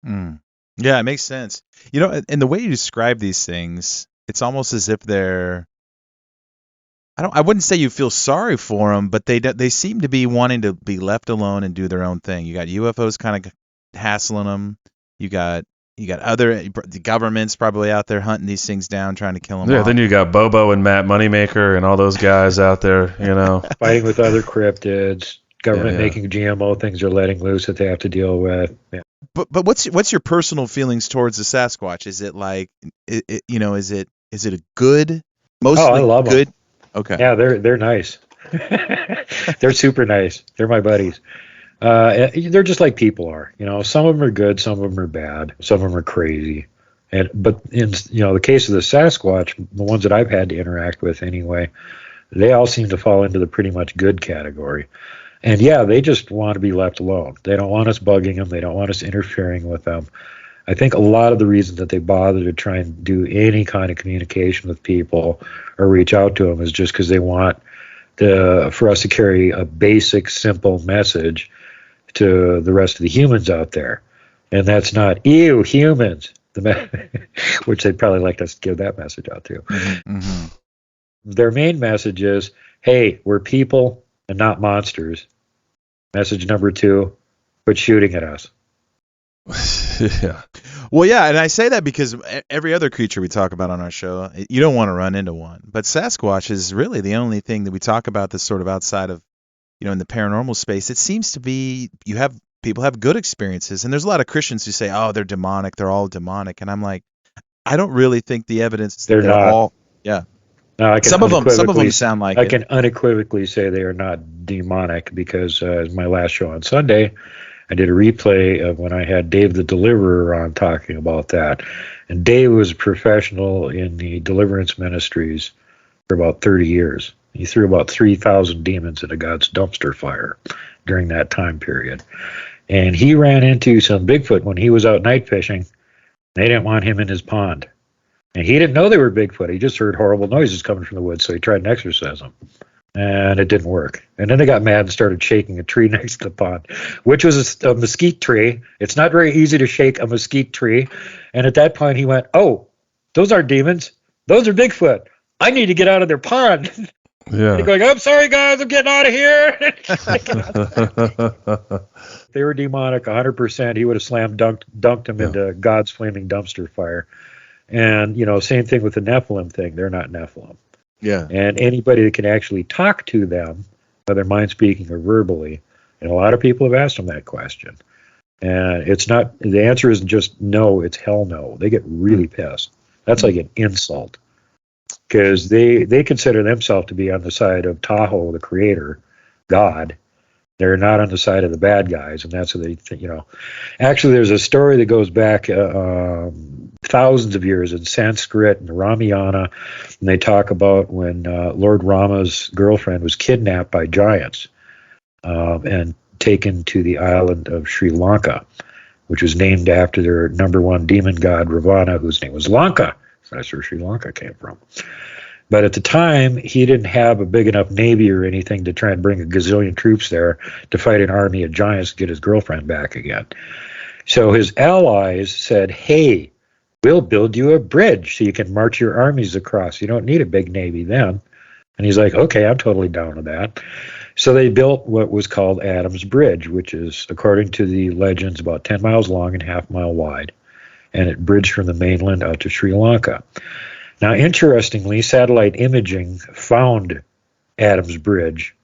Mm. Yeah, it makes sense. And the way you describe these things, it's almost as if they're, I wouldn't say you feel sorry for them, but they seem to be wanting to be left alone and do their own thing. You got UFOs kind of hassling them. You got the government's probably out there hunting these things down, trying to kill them. Yeah, off. Then you got Bobo and Matt Moneymaker and all those guys out there, fighting with other cryptids. Government making GMO things they're letting loose that they have to deal with. Yeah. But what's your personal feelings towards the Sasquatch? Is it like is it a good? Mostly I love good. Them. Okay. Yeah, they're nice. They're super nice. They're my buddies. They're just like people are. Some of them are good, some of them are bad, some of them are crazy. But in the case of the Sasquatch, the ones that I've had to interact with anyway, they all seem to fall into the pretty much good category. And yeah, they just want to be left alone. They don't want us bugging them. They don't want us interfering with them. I think a lot of the reason that they bother to try and do any kind of communication with people or reach out to them is just because they want for us to carry a basic, simple message to the rest of the humans out there. And that's not, ew, humans, which they'd probably like us to give that message out to. Mm-hmm. Their main message is, hey, we're people and not monsters. Message number 2, quit shooting at us. Yeah. Well, yeah, and I say that because every other creature we talk about on our show, you don't want to run into one. But Sasquatch is really the only thing that we talk about that's sort of outside of, in the paranormal space. It seems to be people have good experiences, and there's a lot of Christians who say, "Oh, they're demonic. They're all demonic," and I'm like, I don't really think the evidence is that they're not all. Yeah. No, some of them sound like I can unequivocally say they are not demonic because as my last show on Sunday, I did a replay of when I had Dave the Deliverer on talking about that. And Dave was a professional in the deliverance ministries for about 30 years. He threw about 3,000 demons into God's dumpster fire during that time period. And he ran into some Bigfoot when he was out night fishing. They didn't want him in his pond. And he didn't know they were Bigfoot. He just heard horrible noises coming from the woods, so he tried to exorcise them. And it didn't work. And then they got mad and started shaking a tree next to the pond, which was a mesquite tree. It's not very easy to shake a mesquite tree. And at that point he went, oh, those aren't demons. Those are Bigfoot. I need to get out of their pond. Yeah. And going, I'm sorry, guys, I'm getting out of here. If they were demonic 100%, he would have slam dunked them into God's flaming dumpster fire. And, same thing with the Nephilim thing. They're not Nephilim. Yeah. And anybody that can actually talk to them, whether mind speaking or verbally, and a lot of people have asked them that question. And it's not, the answer isn't just no, it's hell no. They get really pissed. That's like an insult. Because they consider themselves to be on the side of Tahoe, the creator, God. They're not on the side of the bad guys, and that's what they think, Actually, there's a story that goes back thousands of years in Sanskrit and Ramayana, and they talk about when Lord Rama's girlfriend was kidnapped by giants and taken to the island of Sri Lanka. which was named after their number one demon god, Ravana, whose name was Lanka. So that's where Sri Lanka came from. But at the time, he didn't have a big enough navy or anything to try and bring a gazillion troops there to fight an army of giants to get his girlfriend back again. So his allies said, hey, we'll build you a bridge so you can march your armies across. You don't need a big navy then. And he's like, okay, I'm totally down with that. So they built what was called Adam's Bridge, which is, according to the legends, about 10 miles long and half mile wide. And it bridged from the mainland out to Sri Lanka. Now, interestingly, satellite imaging found Adam's Bridge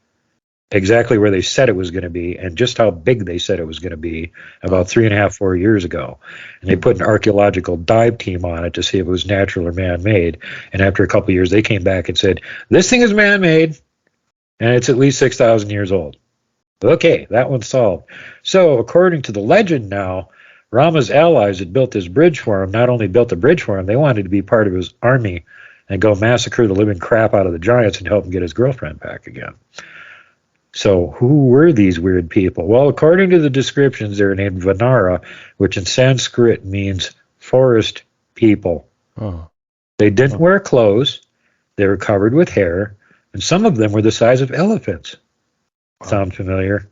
exactly where they said it was going to be and just how big they said it was going to be about 3.5, 4 years ago. And they put an archaeological dive team on it to see if it was natural or man-made. And after a couple of years, they came back and said, this thing is man-made, and it's at least 6,000 years old. Okay, that one's solved. So, according to the legend now, Rama's allies had built this bridge for him, not only built the bridge for him, they wanted to be part of his army and go massacre the living crap out of the giants and help him get his girlfriend back again. So who were these weird people? Well, according to the descriptions, they're named Vanara, which in Sanskrit means forest people. Oh. They didn't wear clothes. They were covered with hair, and some of them were the size of elephants. Wow. Sound familiar?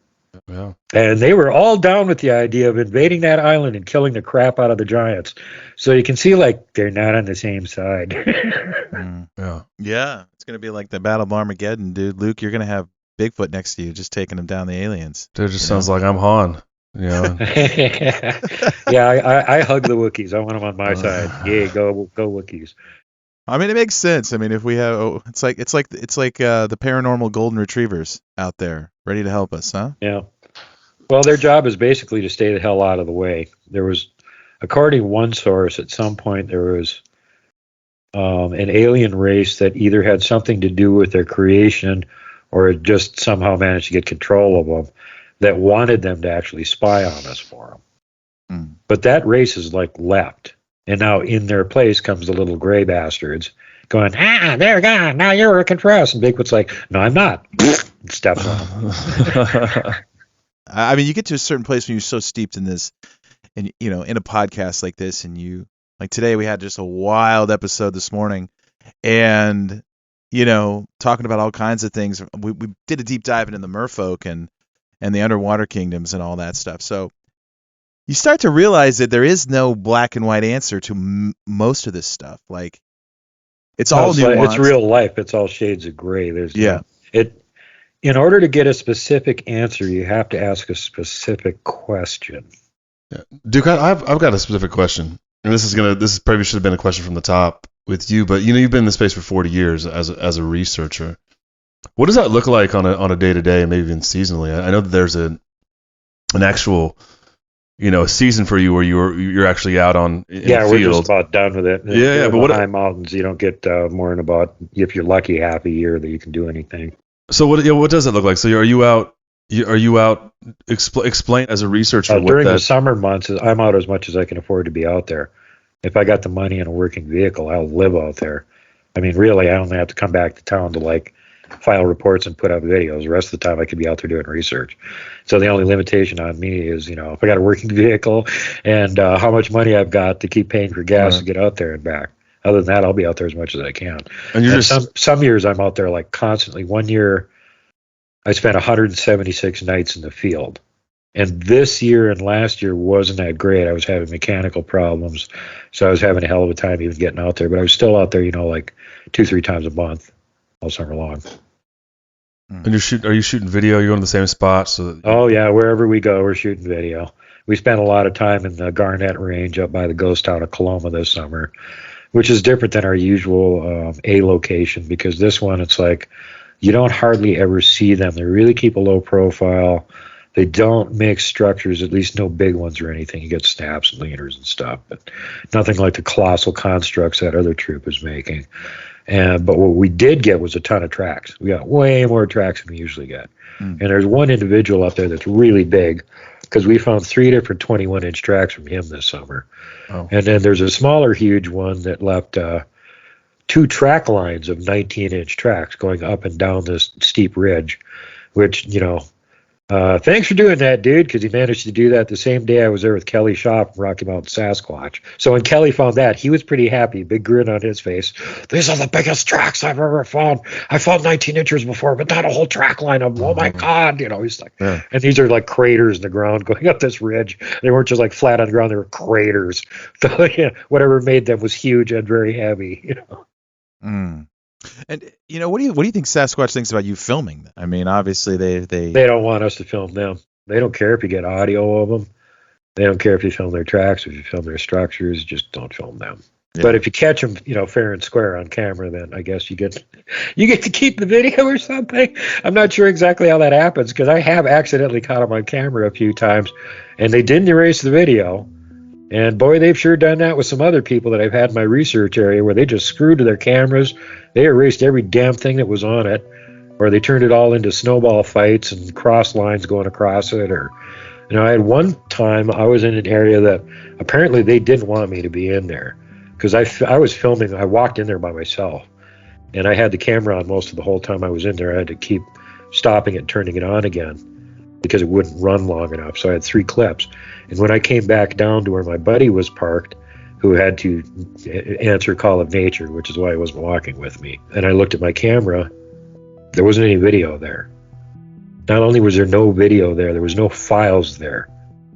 Yeah. And they were all down with the idea of invading that island and killing the crap out of the giants. So you can see, like, they're not on the same side. Yeah. It's going to be like the Battle of Armageddon, dude. Luke, you're going to have Bigfoot next to you just taking them down the aliens. Dude, just sounds like I'm Han. Yeah. Yeah, I hug the Wookiees. I want them on my side. Yeah, go Wookiees. I mean, it makes sense. I mean, if we have, it's like the paranormal golden retrievers out there, ready to help us, huh? Yeah. Well, their job is basically to stay the hell out of the way. There was, according to one source, at some point there was an alien race that either had something to do with their creation or just somehow managed to get control of them that wanted them to actually spy on us for them. But that race is like left. And now in their place comes the little gray bastards going, they're gone. Now you're working for us. And Bigfoot's like, no, I'm not. Steps on. I mean, you get to a certain place when you're so steeped in this, and in a podcast like this, and you, like today, we had just a wild episode this morning, and talking about all kinds of things. We did a deep dive into the merfolk and the underwater kingdoms and all that stuff. So you start to realize that there is no black and white answer to most of this stuff. Like, it's all nuanced. It's real life. It's all shades of gray. In order to get a specific answer, you have to ask a specific question. Yeah. Duke, I've got a specific question, and this probably should have been a question from the top with you, but you've been in the space for 40 years as a researcher. What does that look like on a day-to-day and maybe even seasonally? I know that there's an actual a season for you where you're actually out in the field. We're just about done with it. Yeah, but high mountains, you don't get more than about, if you're lucky, half a year that you can do anything. So what does it look like? So are you out? Explain as a researcher. During the summer months, I'm out as much as I can afford to be out there. If I got the money and a working vehicle, I'll live out there. I mean, really, I only have to come back to town to file reports and put out videos. The rest of the time I could be out there doing research. So the only limitation on me is, if I got a working vehicle and how much money I've got to keep paying for gas to get out there and back. Other than that, I'll be out there as much as I can. And some years I'm out there constantly. One year I spent 176 nights in the field. And this year and last year wasn't that great. I was having mechanical problems. So I was having a hell of a time even getting out there. But I was still out there, 2-3 times a month all summer long. And are you shooting video? You're going to the same spot? Oh, yeah. Wherever we go, we're shooting video. We spent a lot of time in the Garnet Range up by the ghost town of Coloma this summer, which is different than our usual A location, because this one, it's like you don't hardly ever see them. They really keep a low profile. They don't make structures, at least no big ones or anything. You get snaps and leaners and stuff, but nothing like the colossal constructs that other troop is making. But what we did get was a ton of tracks. We got way more tracks than we usually get. And there's one individual up there that's really big, because we found 3 different 21-inch tracks from him this summer. Oh. And then there's a smaller, huge one that left 2 track lines of 19-inch tracks going up and down this steep ridge, which, Thanks for doing that, dude, because he managed to do that the same day I was there with Kelly Shaw from Rocky Mountain Sasquatch. So when Kelly found that, he was pretty happy, big grin on his face. These are the biggest tracks I've ever found. I found 19 inches before, but not a whole track line of them. Oh, my God. You know, he's like, and these are like craters in the ground going up this ridge. They weren't just like flat on the ground. They were craters. So yeah, whatever made them was huge and very heavy, you know. Mm. And what do you think Sasquatch thinks about you filming them? I mean, obviously they don't want us to film them. They don't care if you get audio of them. They don't care if you film their tracks, if you film their structures. Just don't film them. Yeah. But if you catch them, fair and square on camera, then I guess you get to keep the video or something. I'm not sure exactly how that happens because I have accidentally caught them on camera a few times, and they didn't erase the video. And boy, they've sure done that with some other people that I've had in my research area where they just screwed to their cameras. They erased every damn thing that was on it, or they turned it all into snowball fights and cross lines going across it. Or, I had one time I was in an area that apparently they didn't want me to be in there because I was filming. I walked in there by myself, and I had the camera on most of the whole time I was in there. I had to keep stopping it and turning it on again because it wouldn't run long enough. So I had 3 clips. And when I came back down to where my buddy was parked, who had to answer call of nature, which is why he wasn't walking with me, and I looked at my camera, there wasn't any video there. Not only was there no video there was no files there.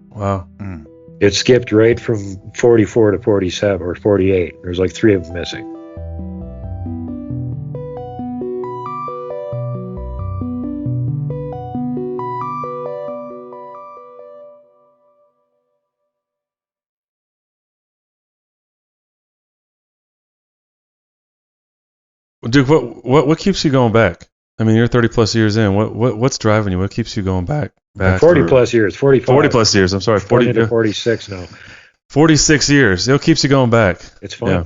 Wow. Mm. It skipped right from 44 to 47 or 48. There's like 3 of them missing. Duke, what keeps you going back? I mean, you're 30 plus years in. What's driving you? What keeps you going back? 40 plus years, 45. 40 plus years. I'm sorry, 40 to 46 now. 46 years. It keeps you going back. It's fun. Yeah.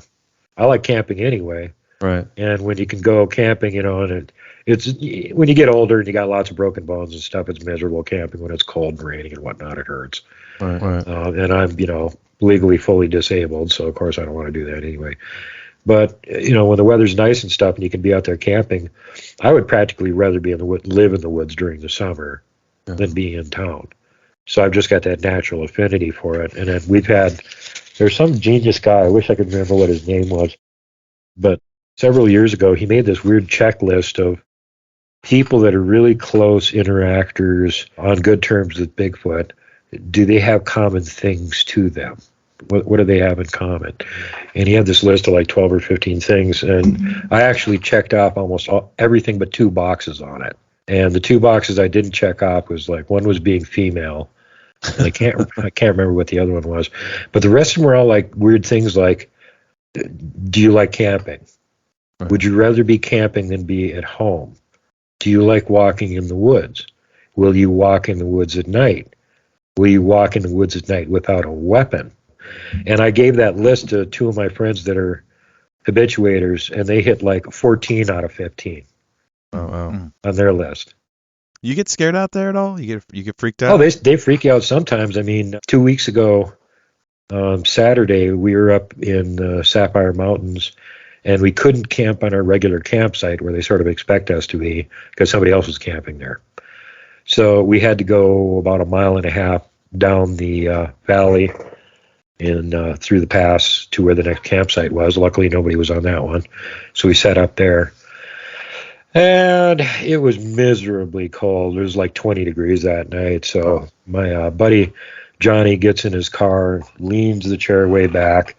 I like camping anyway. Right. And when you can go camping, and it's when you get older and you got lots of broken bones and stuff, it's miserable camping when it's cold and raining and whatnot. It hurts. Right. And I'm, legally fully disabled, so of course I don't want to do that anyway. But, when the weather's nice and stuff and you can be out there camping, I would practically rather be live in the woods during the summer than be in town. So I've just got that natural affinity for it. And then there's some genius guy, I wish I could remember what his name was, but several years ago, he made this weird checklist of people that are really close interactors on good terms with Bigfoot. Do they have common things to them? What do they have in common? And he had this list of like 12 or 15 things, and I actually checked off almost everything but 2 boxes on it. And the 2 boxes I didn't check off was like, one was being female, and I can't remember what the other one was, but the rest of them were all like weird things like, do you like camping? Right. Would you rather be camping than be at home? Do you like walking in the woods? Will you walk in the woods at night? Will you walk in the woods at night without a weapon? And I gave that list to 2 of my friends that are habituators, and they hit like 14 out of 15 on their list. You get scared out there at all? You get freaked out? Oh, they freak you out sometimes. I mean, 2 weeks ago, Saturday, we were up in Sapphire Mountains, and we couldn't camp on our regular campsite where they sort of expect us to be because somebody else was camping there. So we had to go about 1.5 miles down the valley and through the pass to where the next campsite was. Luckily, nobody was on that one. So we set up there. And it was miserably cold. It was like 20 degrees that night. So my buddy Johnny gets in his car, leans the chair way back,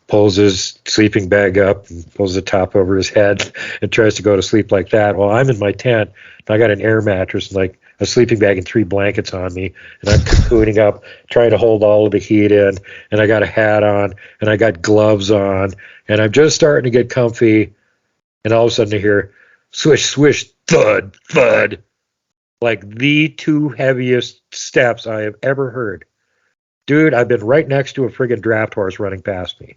pulls his sleeping bag up and pulls the top over his head and tries to go to sleep like that. Well, I'm in my tent, and I got an air mattress and like a sleeping bag and 3 blankets on me, and I'm cocooning up, trying to hold all of the heat in, and I got a hat on, and I got gloves on, and I'm just starting to get comfy, and all of a sudden I hear swish, swish, thud, thud, like the 2 heaviest steps I have ever heard. Dude, I've been right next to a friggin' draft horse running past me.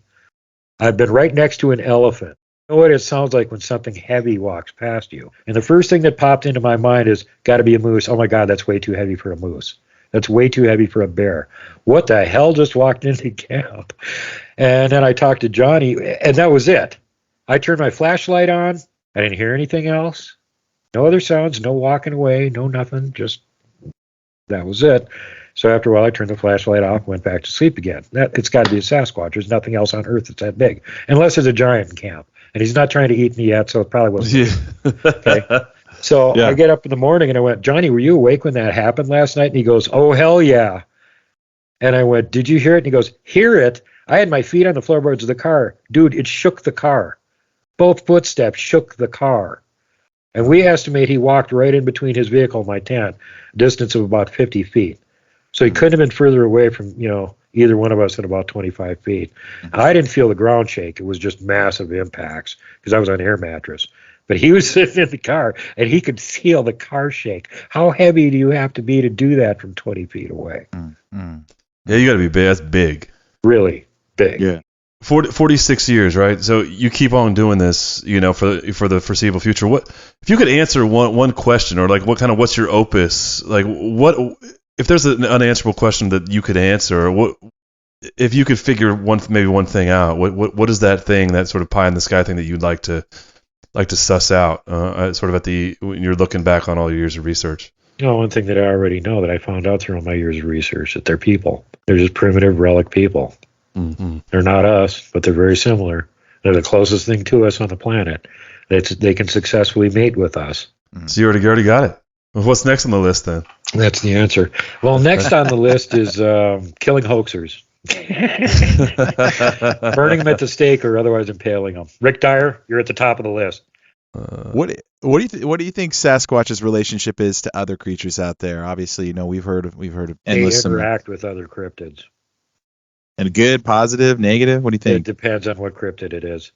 I've been right next to an elephant. You know what it sounds like when something heavy walks past you? And the first thing that popped into my mind is, got to be a moose. Oh my God, that's way too heavy for a moose. That's way too heavy for a bear. What the hell just walked into camp? And then I talked to Johnny, and that was it. I turned my flashlight on. I didn't hear anything else. No other sounds, no walking away, no nothing, just That was it. So after a while, I turned the flashlight off and went back to sleep again. It's got to be a Sasquatch. There's nothing else on Earth that's that big, unless there's a giant in camp. And he's not trying to eat me yet, so it probably wasn't. Yeah. Okay. So I get up in the morning and I went, Johnny, were you awake when that happened last night? And he goes, oh, hell yeah. And I went, did you hear it? And he goes, hear it? I had my feet on the floorboards of the car. Dude, it shook the car. Both footsteps shook the car. And we estimate he walked right in between his vehicle and my tent, a distance of about 50 feet. So he couldn't have been further away from, either one of us than about 25 feet. I didn't feel the ground shake. It was just massive impacts because I was on an air mattress. But he was sitting in the car, and he could feel the car shake. How heavy do you have to be to do that from 20 feet away? Yeah, you got to be big. That's big. Really big. Yeah. 46 years, right? So you keep on doing this, for the foreseeable future. What if you could answer one question, or like what's your opus? Like what if there's an unanswerable question that you could answer? Or what if you could figure one thing out? What is that thing, that sort of pie in the sky thing that you'd like to suss out, sort of when you're looking back on all your years of research? One thing that I already know that I found out through all my years of research, that they're people. They're just primitive relic people. Mm-hmm. They're not us, but they're very similar. They're the closest thing to us on the planet. They can successfully mate with us. So you already got it. Well, what's next on the list then? That's the answer. Well, next on the list is killing hoaxers. Burning them at the stake or otherwise impaling them. Rick Dyer, you're at the top of the list. What do you think Sasquatch's relationship is to other creatures out there? Obviously, we've heard of endless. They interact with other cryptids. And good, positive, negative? What do you think? It depends on what cryptid it is.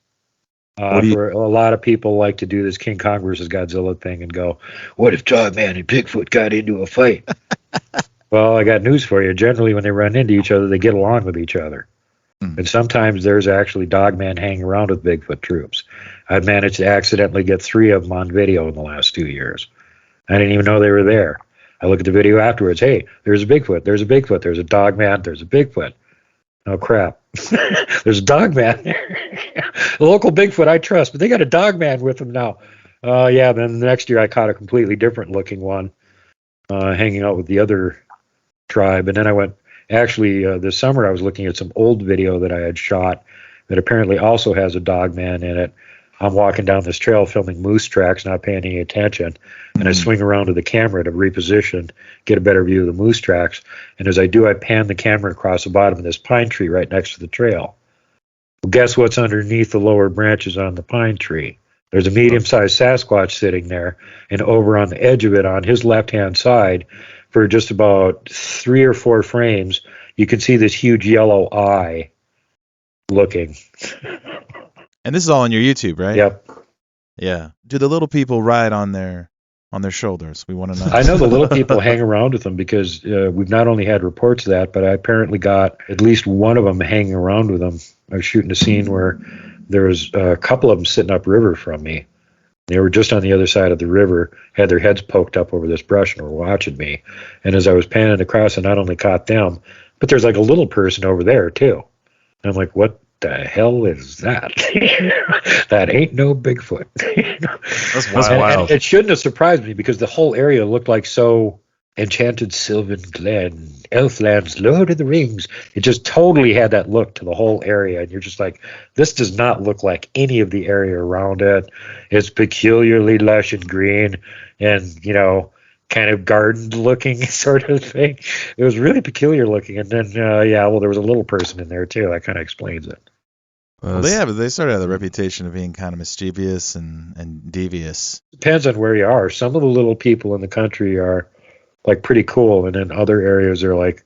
For a lot of people like to do this King Kong versus Godzilla thing and go, what if Dogman and Bigfoot got into a fight? Well, I got news for you. Generally, when they run into each other, they get along with each other. And sometimes there's actually Dogman hanging around with Bigfoot troops. I've managed to accidentally get 3 of them on video in the last 2 years. I didn't even know they were there. I look at the video afterwards. Hey, there's a Bigfoot. There's a Bigfoot. There's a Dogman. There's a Bigfoot. Oh, crap. There's a Dogman there. A local Bigfoot I trust, but they got a Dogman with them now. Yeah, then the next year I caught a completely different looking one hanging out with the other tribe. And then I went, this summer I was looking at some old video that I had shot that apparently also has a Dogman in it. I'm walking down this trail filming moose tracks, not paying any attention, and I swing around to the camera to reposition, get a better view of the moose tracks. And as I do, I pan the camera across the bottom of this pine tree right next to the trail. Well, guess what's underneath the lower branches on the pine tree? There's a medium-sized Sasquatch sitting there, and over on the edge of it, on his left-hand side, for just about 3 or 4 frames, you can see this huge yellow eye looking. And this is all on your YouTube, right? Yep. Yeah. Do the little people ride on their shoulders? We want to know. I know the little people hang around with them because we've not only had reports of that, but I apparently got at least one of them hanging around with them. I was shooting a scene where there was a couple of them sitting upriver from me. They were just on the other side of the river, had their heads poked up over this brush and were watching me. And as I was panning across, I not only caught them, but there's like a little person over there too. And I'm like, what the hell is that? That ain't no Bigfoot. That's wild. And it shouldn't have surprised me because the whole area looked like so enchanted Sylvan Glen, Elfland's Lord of the Rings. It just totally had that look to the whole area. And you're just like, this does not look like any of the area around it. It's peculiarly lush and green and, kind of garden looking sort of thing. It was really peculiar looking. And then, there was a little person in there too. That kind of explains it. Well, they sort of have the reputation of being kind of mischievous and devious. Depends on where you are. Some of the little people in the country are like pretty cool, and then other areas are like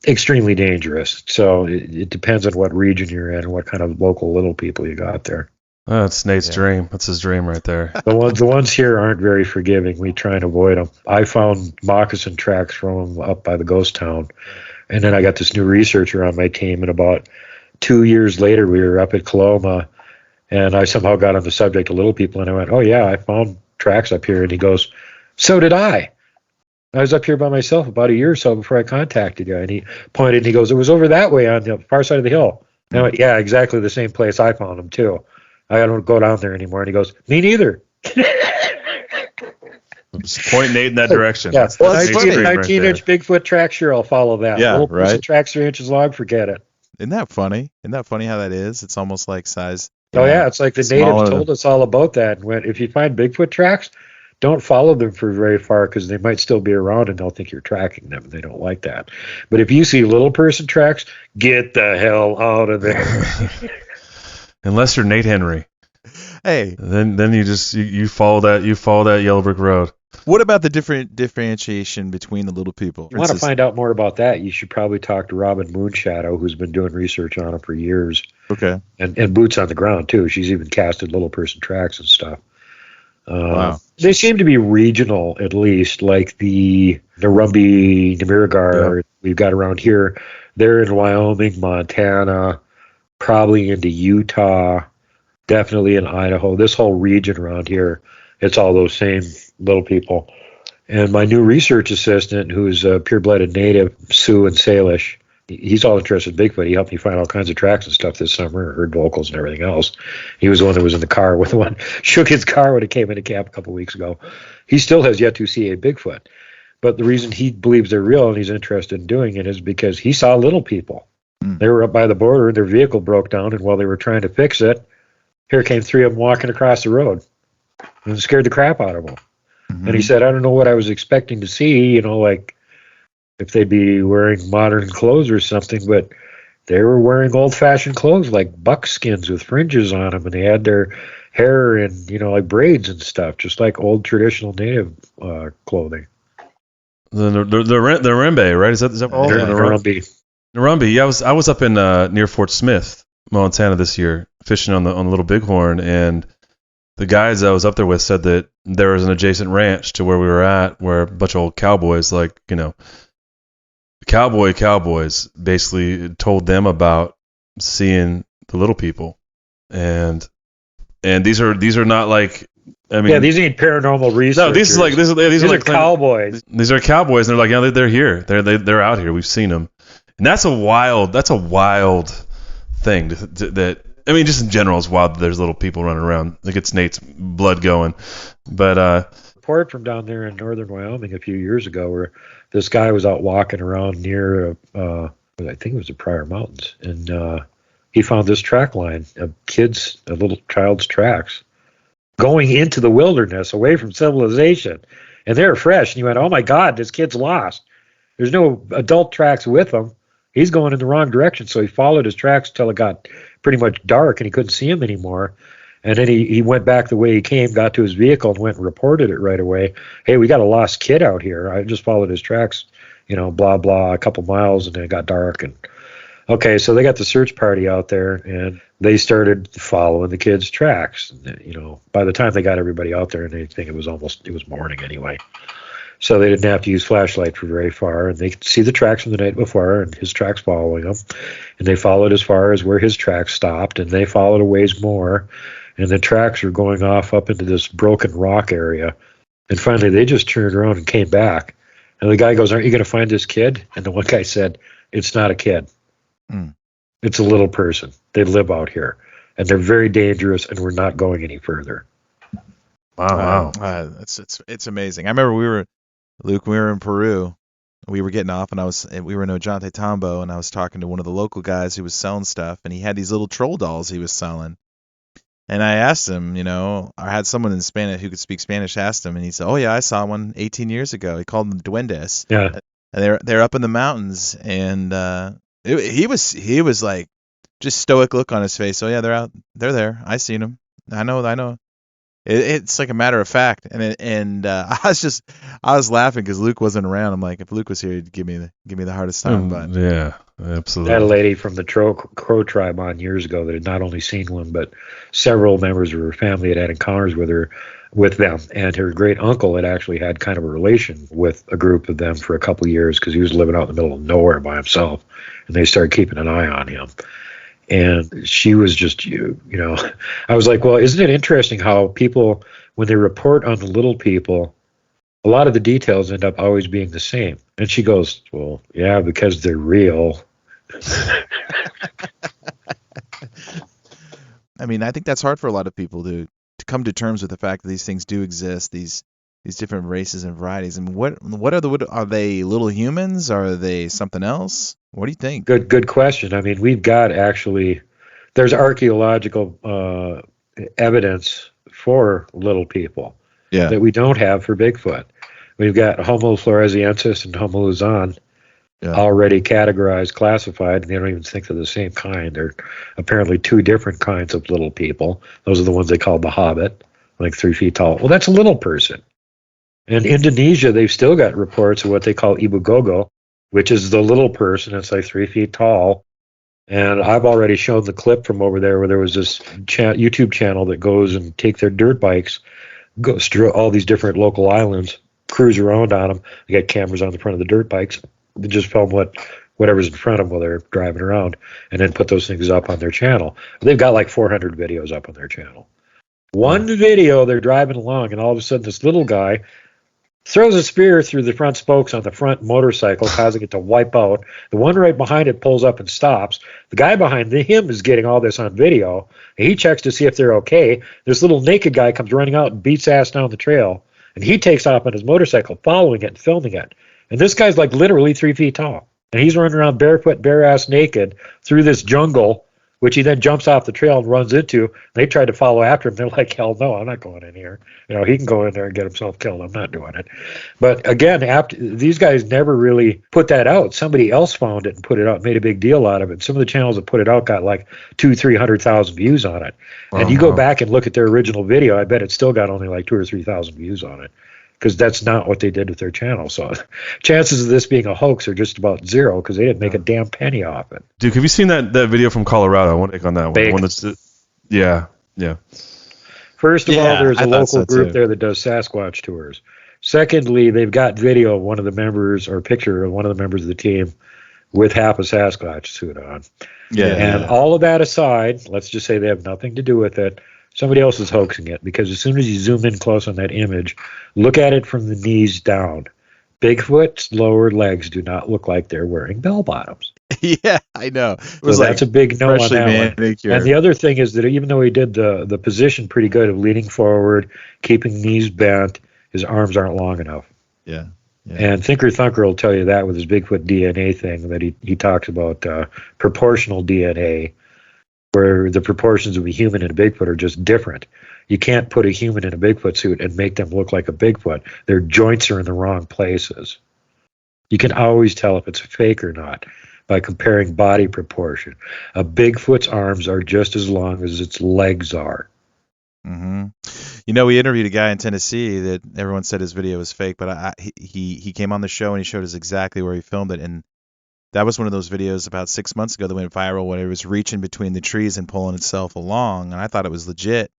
extremely dangerous. So it depends on what region you're in and what kind of local little people you got there. Oh, that's Nate's dream. That's his dream right there. The ones here aren't very forgiving. We try and avoid them. I found moccasin tracks from them up by the ghost town, and then I got this new researcher on my team, and about 2 years later we were up at Coloma, and I somehow got on the subject of little people, and I went, oh yeah, I found tracks up here. And he goes, so did I. I was up here by myself about a year or so before I contacted you. And he pointed and he goes, it was over that way on the far side of the hill. And I went, yeah, exactly the same place I found them too. I don't go down there anymore. And he goes, me neither. Just point Nate in that direction. Yeah, That's 19-inch Bigfoot track, sure, I'll follow that. Yeah, Little right. person tracks 3 inches long, forget it. Isn't that funny? Isn't that funny how that is? It's almost like size. Oh, yeah, it's like the smaller natives told us all about that. And if you find Bigfoot tracks, don't follow them for very far because they might still be around and they'll think you're tracking them. They don't like that. But if you see little person tracks, get the hell out of there. Unless you're Nate Henry. Hey. Then you follow that yellow brick road. What about the differentiation between the little people? If you want to find out more about that, you should probably talk to Robin Moonshadow, who's been doing research on them for years. Okay. And boots on the ground, too. She's even casted little person tracks and stuff. Wow. They seem to be regional, at least, like the Narumbi, Namirigar we've got around here. They're in Wyoming, Montana, probably into Utah, definitely in Idaho. This whole region around here, it's all those same little people. And my new research assistant, who's a pure-blooded native, Sioux and Salish, he's all interested in Bigfoot. He helped me find all kinds of tracks and stuff this summer, heard vocals and everything else. He was the one that was in the car with the one, shook his car when it came into camp a couple weeks ago. He still has yet to see a Bigfoot. But the reason he believes they're real and he's interested in doing it is because he saw little people. They were up by the border and their vehicle broke down, and while they were trying to fix it, here came 3 of them walking across the road. And it scared the crap out of him. Mm-hmm. And he said, I don't know what I was expecting to see, like if they'd be wearing modern clothes or something, but they were wearing old-fashioned clothes like buckskins with fringes on them, and they had their hair in, like braids and stuff, just like old traditional native clothing. The Rimbe, right? Is that Narumbi? Narumbi. Yeah, I was up in near Fort Smith, Montana this year, fishing on the Little Bighorn, and the guys I was up there with said that there was an adjacent ranch to where we were at, where a bunch of old cowboys, cowboys basically told them about seeing the little people, and these are not like, these ain't paranormal research. No, these are like cowboys. These are cowboys, and they're like, yeah, they're here, they're out here, we've seen them, and that's a wild thing that. Just in general, it's wild that there's little people running around. It gets Nate's blood going. But report from down there in northern Wyoming a few years ago where this guy was out walking around near, I think it was the Pryor Mountains, and he found this track line of a little child's tracks, going into the wilderness away from civilization. And they were fresh. And he went, oh, my God, this kid's lost. There's no adult tracks with him. He's going in the wrong direction. So he followed his tracks till it got pretty much dark and he couldn't see him anymore. And then he went back the way he came, got to his vehicle, and went and reported it right away. Hey, we got a lost kid out here. I just followed his tracks, blah, blah, a couple miles, and then it got dark. And okay, so they got the search party out there, and they started following the kid's tracks. And, by the time they got everybody out there, and they think it was morning anyway. So they didn't have to use flashlight for very far, and they could see the tracks from the night before, and his tracks following them. And they followed as far as where his tracks stopped, and they followed a ways more, and the tracks were going off up into this broken rock area. And finally, they just turned around and came back. And the guy goes, aren't you going to find this kid? And the one guy said, it's not a kid. It's a little person. They live out here, and they're very dangerous, and we're not going any further. Wow. It's amazing. I remember Luke, we were in Peru. We were getting off, and we were in Ojante Tambo, and I was talking to one of the local guys who was selling stuff, and he had these little troll dolls he was selling. And I asked him, I had someone in Spanish who could speak Spanish asked him, and he said, oh yeah, I saw one 18 years ago. He called them duendes. Yeah. And they're up in the mountains, and he was like, just stoic look on his face. Oh yeah, they're there. I seen them. I know. It's like a matter of fact, and I was laughing because Luke wasn't around. I'm like, if Luke was here, he'd give me the hardest time. But yeah, absolutely. I had a lady from the Crow tribe on years ago that had not only seen one, but several members of her family had encounters with them, and her great uncle had actually had kind of a relation with a group of them for a couple of years because he was living out in the middle of nowhere by himself, and they started keeping an eye on him. And she was just, I was like, well, isn't it interesting how people, when they report on the little people, a lot of the details end up always being the same. And she goes, well, yeah, because they're real. I think that's hard for a lot of people to come to terms with the fact that these things do exist. These these different races and varieties. And what are they little humans? Are they something else? What do you think? Good question. I mean, we've got there's archaeological evidence for little people that we don't have for Bigfoot. We've got Homo floresiensis and Homo luzon already categorized, classified, and they don't even think they're the same kind. They're apparently two different kinds of little people. Those are the ones they call the Hobbit, like 3 feet tall. Well, that's a little person. In Indonesia, they've still got reports of what they call Ibu Gogo, which is the little person. It's like 3 feet tall. And I've already shown the clip from over there where there was this YouTube channel that goes and take their dirt bikes, goes through all these different local islands, cruise around on them. They got cameras on the front of the dirt bikes. They just film whatever's in front of them while they're driving around, and then put those things up on their channel. They've got like 400 videos up on their channel. One video, they're driving along, and all of a sudden this little guy throws a spear through the front spokes on the front motorcycle, causing it to wipe out. The one right behind it pulls up and stops. The guy behind him is getting all this on video. And he checks to see if they're okay. This little naked guy comes running out and beats ass down the trail. And he takes off on his motorcycle, following it and filming it. And this guy's like literally 3 feet tall. And he's running around barefoot, bare ass naked through this jungle, which he then jumps off the trail and runs into. They tried to follow after him. They're like, hell no, I'm not going in here. He can go in there and get himself killed. I'm not doing it. But again, after these guys never really put that out. Somebody else found it and put it out, made a big deal out of it. Some of the channels that put it out got like 200,000-300,000 views on it. And you go back and look at their original video, I bet it still got only like 2,000 or 3,000 views on it, because that's not what they did with their channel. So chances of this being a hoax are just about zero, because they didn't make a damn penny off it. Duke, have you seen that video from Colorado? I want to take on that one. Fake. The one that's, yeah. First of all, there's a local group there that does Sasquatch tours. Secondly, they've got video of one of the members, or picture of one of the members of the team with half a Sasquatch suit on. All of that aside, let's just say they have nothing to do with it. Somebody else is hoaxing it, because as soon as you zoom in close on that image, look at it from the knees down. Bigfoot's lower legs do not look like they're wearing bell bottoms. Yeah, I know. So that's a big no on that one. And the other thing is that even though he did the position pretty good of leaning forward, keeping knees bent, his arms aren't long enough. Yeah. And Thinker Thunker will tell you that with his Bigfoot DNA thing, that he talks about proportional DNA, where the proportions of a human and a Bigfoot are just different. You can't put a human in a Bigfoot suit and make them look like a Bigfoot. Their joints are in the wrong places. You can always tell if it's fake or not by comparing body proportion. A Bigfoot's arms are just as long as its legs are. Mm-hmm. We interviewed a guy in Tennessee that everyone said his video was fake, but he came on the show and he showed us exactly where he filmed it, and that was one of those videos about 6 months ago that went viral when it was reaching between the trees and pulling itself along, and I thought it was legit.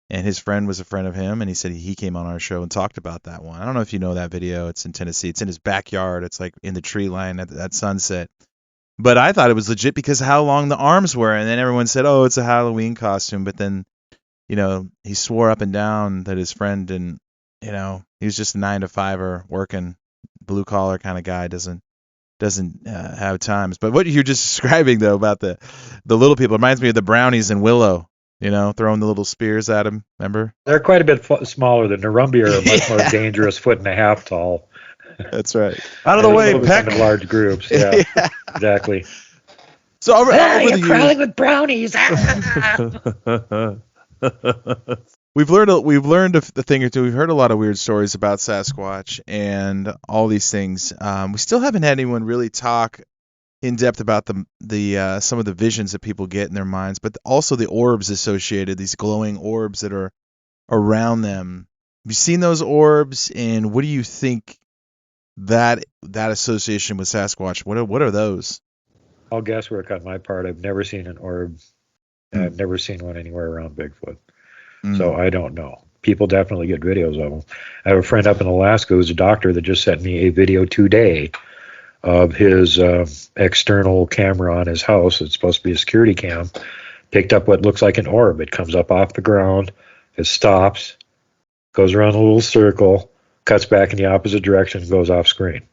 And his friend was a friend of him, and he said he came on our show and talked about that one. I don't know if you know that video. It's in Tennessee. It's in his backyard. It's like in the tree line at sunset. But I thought it was legit because how long the arms were, and then everyone said, oh, it's a Halloween costume. But then, he swore up and down that his friend didn't, he was just a 9-to-5er working, blue collar kind of guy, doesn't have times. But what you're just describing though about the little people reminds me of the brownies in Willow, throwing the little spears at him. Remember? They're quite a bit smaller. The Narumbi are much more dangerous, 1.5 feet tall. That's right. Out of the way, Peck. In large groups. Yeah, exactly. So you're crawling with brownies. We've learned a thing or two. We've heard a lot of weird stories about Sasquatch and all these things. We still haven't had anyone really talk in depth about the some of the visions that people get in their minds, but also the orbs associated, these glowing orbs that are around them. Have you seen those orbs, and what do you think that association with Sasquatch? What are those? All guesswork on my part. I've never seen an orb. I've never seen one anywhere around Bigfoot. So I don't know. People definitely get videos of them. I have a friend up in Alaska who's a doctor that just sent me a video today of his external camera on his house. It's supposed to be a security cam. Picked up what looks like an orb. It comes up off the ground. It stops, goes around a little circle, cuts back in the opposite direction, and goes off screen.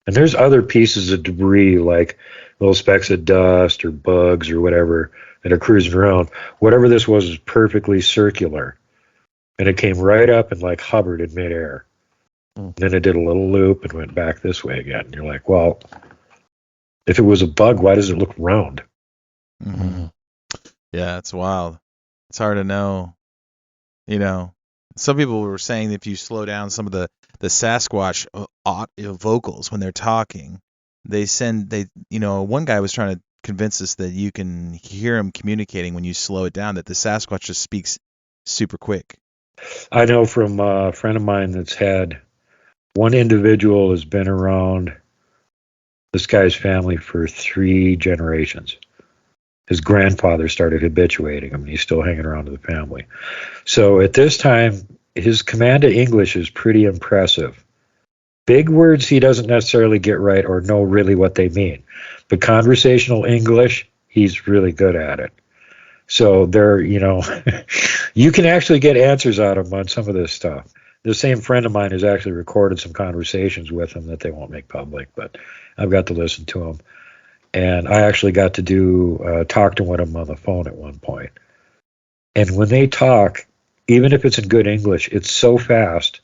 And there's other pieces of debris, like little specks of dust or bugs or whatever, that are cruising around. Whatever this was perfectly circular. and it came right up and like hovered in midair. Then it did a little loop and went back this way again. And you're like, well, if it was a bug, why does it look round? Mm-hmm. Yeah, it's wild. It's hard to know. You know, some people were saying if you slow down some of the Sasquatch vocals when they're talking, one guy was trying to convince us that you can hear him communicating when you slow it down, that the Sasquatch just speaks super quick. I know from a friend of mine that's had one individual has been around this guy's family for 3 generations. His grandfather started habituating him, and he's still hanging around to the family. So at this time, his command of English is pretty impressive. Big words he doesn't necessarily get right or know really what they mean. But conversational English, he's really good at it. So you can actually get answers out of him on some of this stuff. The same friend of mine has actually recorded some conversations with him that they won't make public, but I've got to listen to them. And I actually got to talk to one of them on the phone at one point. And when they talk, even if it's in good English, it's so fast,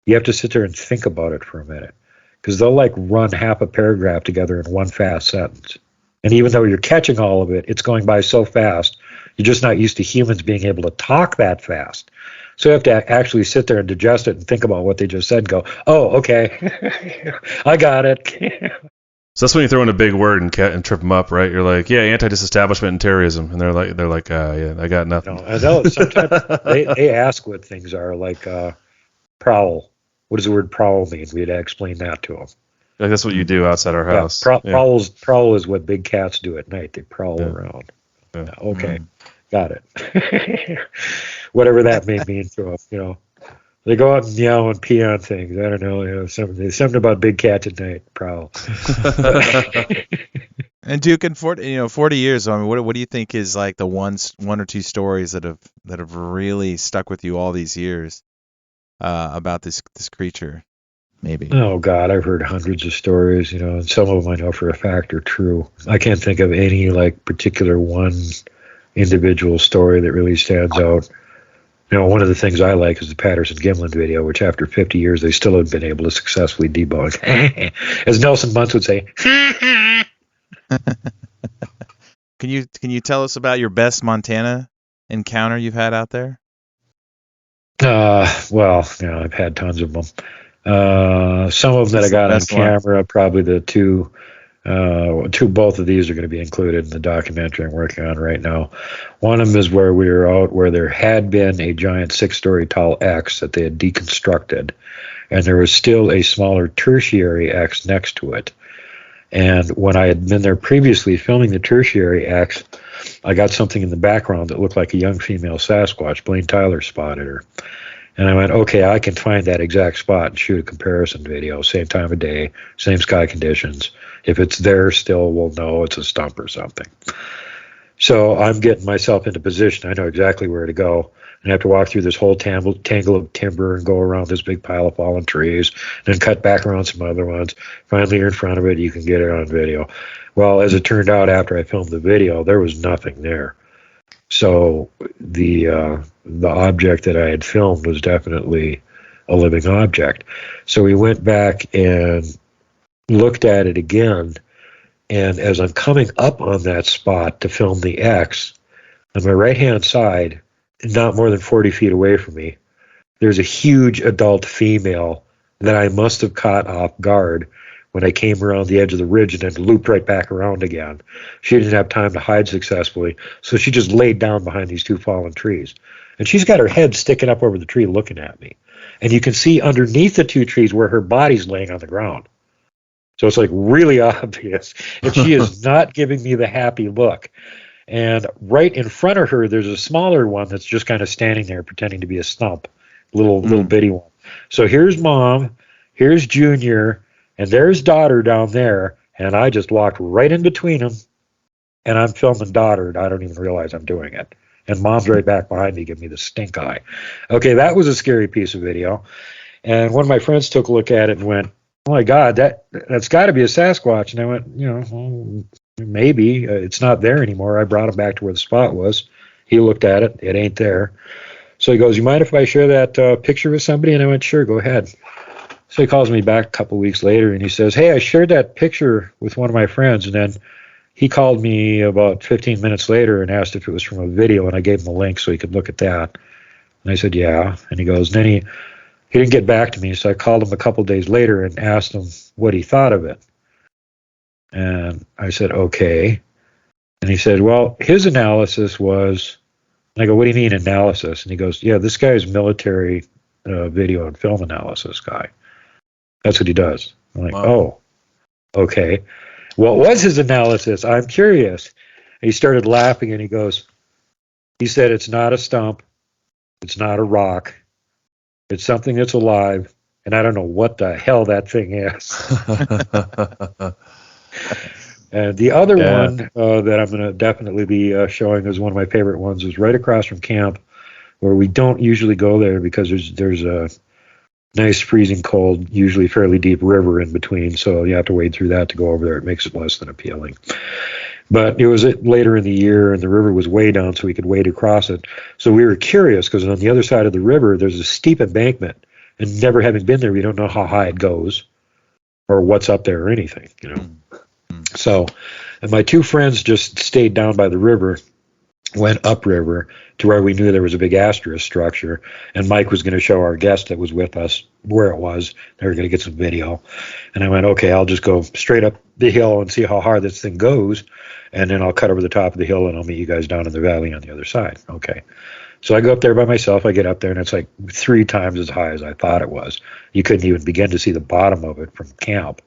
you have to sit there and think about it for a minute. Because they'll like run half a paragraph together in one fast sentence. And even though you're catching all of it, it's going by so fast, you're just not used to humans being able to talk that fast. So you have to actually sit there and digest it and think about what they just said and go, oh, okay, I got it. So that's when you throw in a big word and trip them up, right? You're like, yeah, anti-disestablishment and terrorism, and they're like, yeah, I got nothing. No, I know sometimes they ask what things are, like prowl. What does the word prowl mean? We had to explain that to them. Like that's what you do outside our house. Prowl is what big cats do at night. They prowl around. Yeah. Okay, got it. Whatever that may mean to them, They go out and yell and pee on things. I don't know, something about big cats at night. Prowl. And Duke, in 40 years, I mean, what do you think is like the one or two stories that have really stuck with you all these years about this creature? Maybe. Oh God, I've heard hundreds of stories, and some of them I know for a fact are true. I can't think of any like particular one individual story that really stands out. One of the things I like is the Patterson Gimlin video, which after 50 years they still have been able to successfully debunk. As Nelson Muntz would say. Can you tell us about your best Montana encounter you've had out there? Well, I've had tons of them. Some of them that I got on camera, probably the two. Both of these are going to be included in the documentary I'm working on right now. One of them is where we were out where there had been a giant 6-story tall X that they had deconstructed, and there was still a smaller tertiary X next to it. And when I had been there previously filming the tertiary X, I got something in the background that looked like a young female Sasquatch. Blaine Tyler spotted her. And I went, okay, I can find that exact spot and shoot a comparison video, same time of day, same sky conditions. If it's there still, we'll know it's a stump or something. So I'm getting myself into position. I know exactly where to go. And I have to walk through this whole tangle of timber and go around this big pile of fallen trees, then cut back around some other ones. Finally, you're in front of it. You can get it on video. Well, as it turned out, after I filmed the video, there was nothing there. So the object that I had filmed was definitely a living object. So we went back and looked at it again, and as I'm coming up on that spot to film the X, on my right-hand side, not more than 40 feet away from me, there's a huge adult female that I must have caught off guard when I came around the edge of the ridge and then looped right back around again. She didn't have time to hide successfully, so she just laid down behind these 2 fallen trees. And she's got her head sticking up over the tree looking at me. And you can see underneath the 2 trees where her body's laying on the ground. So it's like really obvious. And she is not giving me the happy look. And right in front of her, there's a smaller one that's just kind of standing there pretending to be a stump, little bitty one. So here's Mom, here's Junior, and there's Daughter down there. And I just walked right in between them, and I'm filming Daughter, and I don't even realize I'm doing it. And Mom's right back behind me giving me the stink eye. Okay, that was a scary piece of video. And one of my friends took a look at it and went, oh my God, that's got to be a Sasquatch. And I went, maybe. It's not there anymore. I brought him back to where the spot was. He looked at it. It ain't there. So he goes, you mind if I share that picture with somebody? And I went, sure, go ahead. So he calls me back a couple weeks later, and he says, hey, I shared that picture with one of my friends, and then he called me about 15 minutes later and asked if it was from a video, and I gave him a link so he could look at that. And I said, yeah. And he goes, then he didn't get back to me, so I called him a couple days later and asked him what he thought of it. And I said, okay. And he said, well, his analysis was, and I go, what do you mean analysis? And he goes, yeah, this guy's military video and film analysis guy. That's what he does. I'm like, oh, okay. What was his analysis? I'm curious. And he started laughing, and he said, it's not a stump. It's not a rock. It's something that's alive, and I don't know what the hell that thing is. And the other one that I'm going to definitely be showing as one of my favorite ones is right across from camp, where we don't usually go there because there's a nice freezing cold, usually fairly deep river in between, so you have to wade through that to go over there. It makes it less than appealing. But it was later in the year, and the river was way down, so we could wade across it. So we were curious, because on the other side of the river, there's a steep embankment, and never having been there, we don't know how high it goes or what's up there or anything, you know. So, and my two friends just stayed down by the river, went upriver to where we knew there was a big asterisk structure, and Mike was going to show our guest that was with us where it was. They were going to get some video. And I went, okay, I'll just go straight up the hill and see how hard this thing goes, and then I'll cut over the top of the hill, and I'll meet you guys down in the valley on the other side. Okay. So I go up there by myself. I get up there, and it's like 3 times as high as I thought it was. You couldn't even begin to see the bottom of it from camp,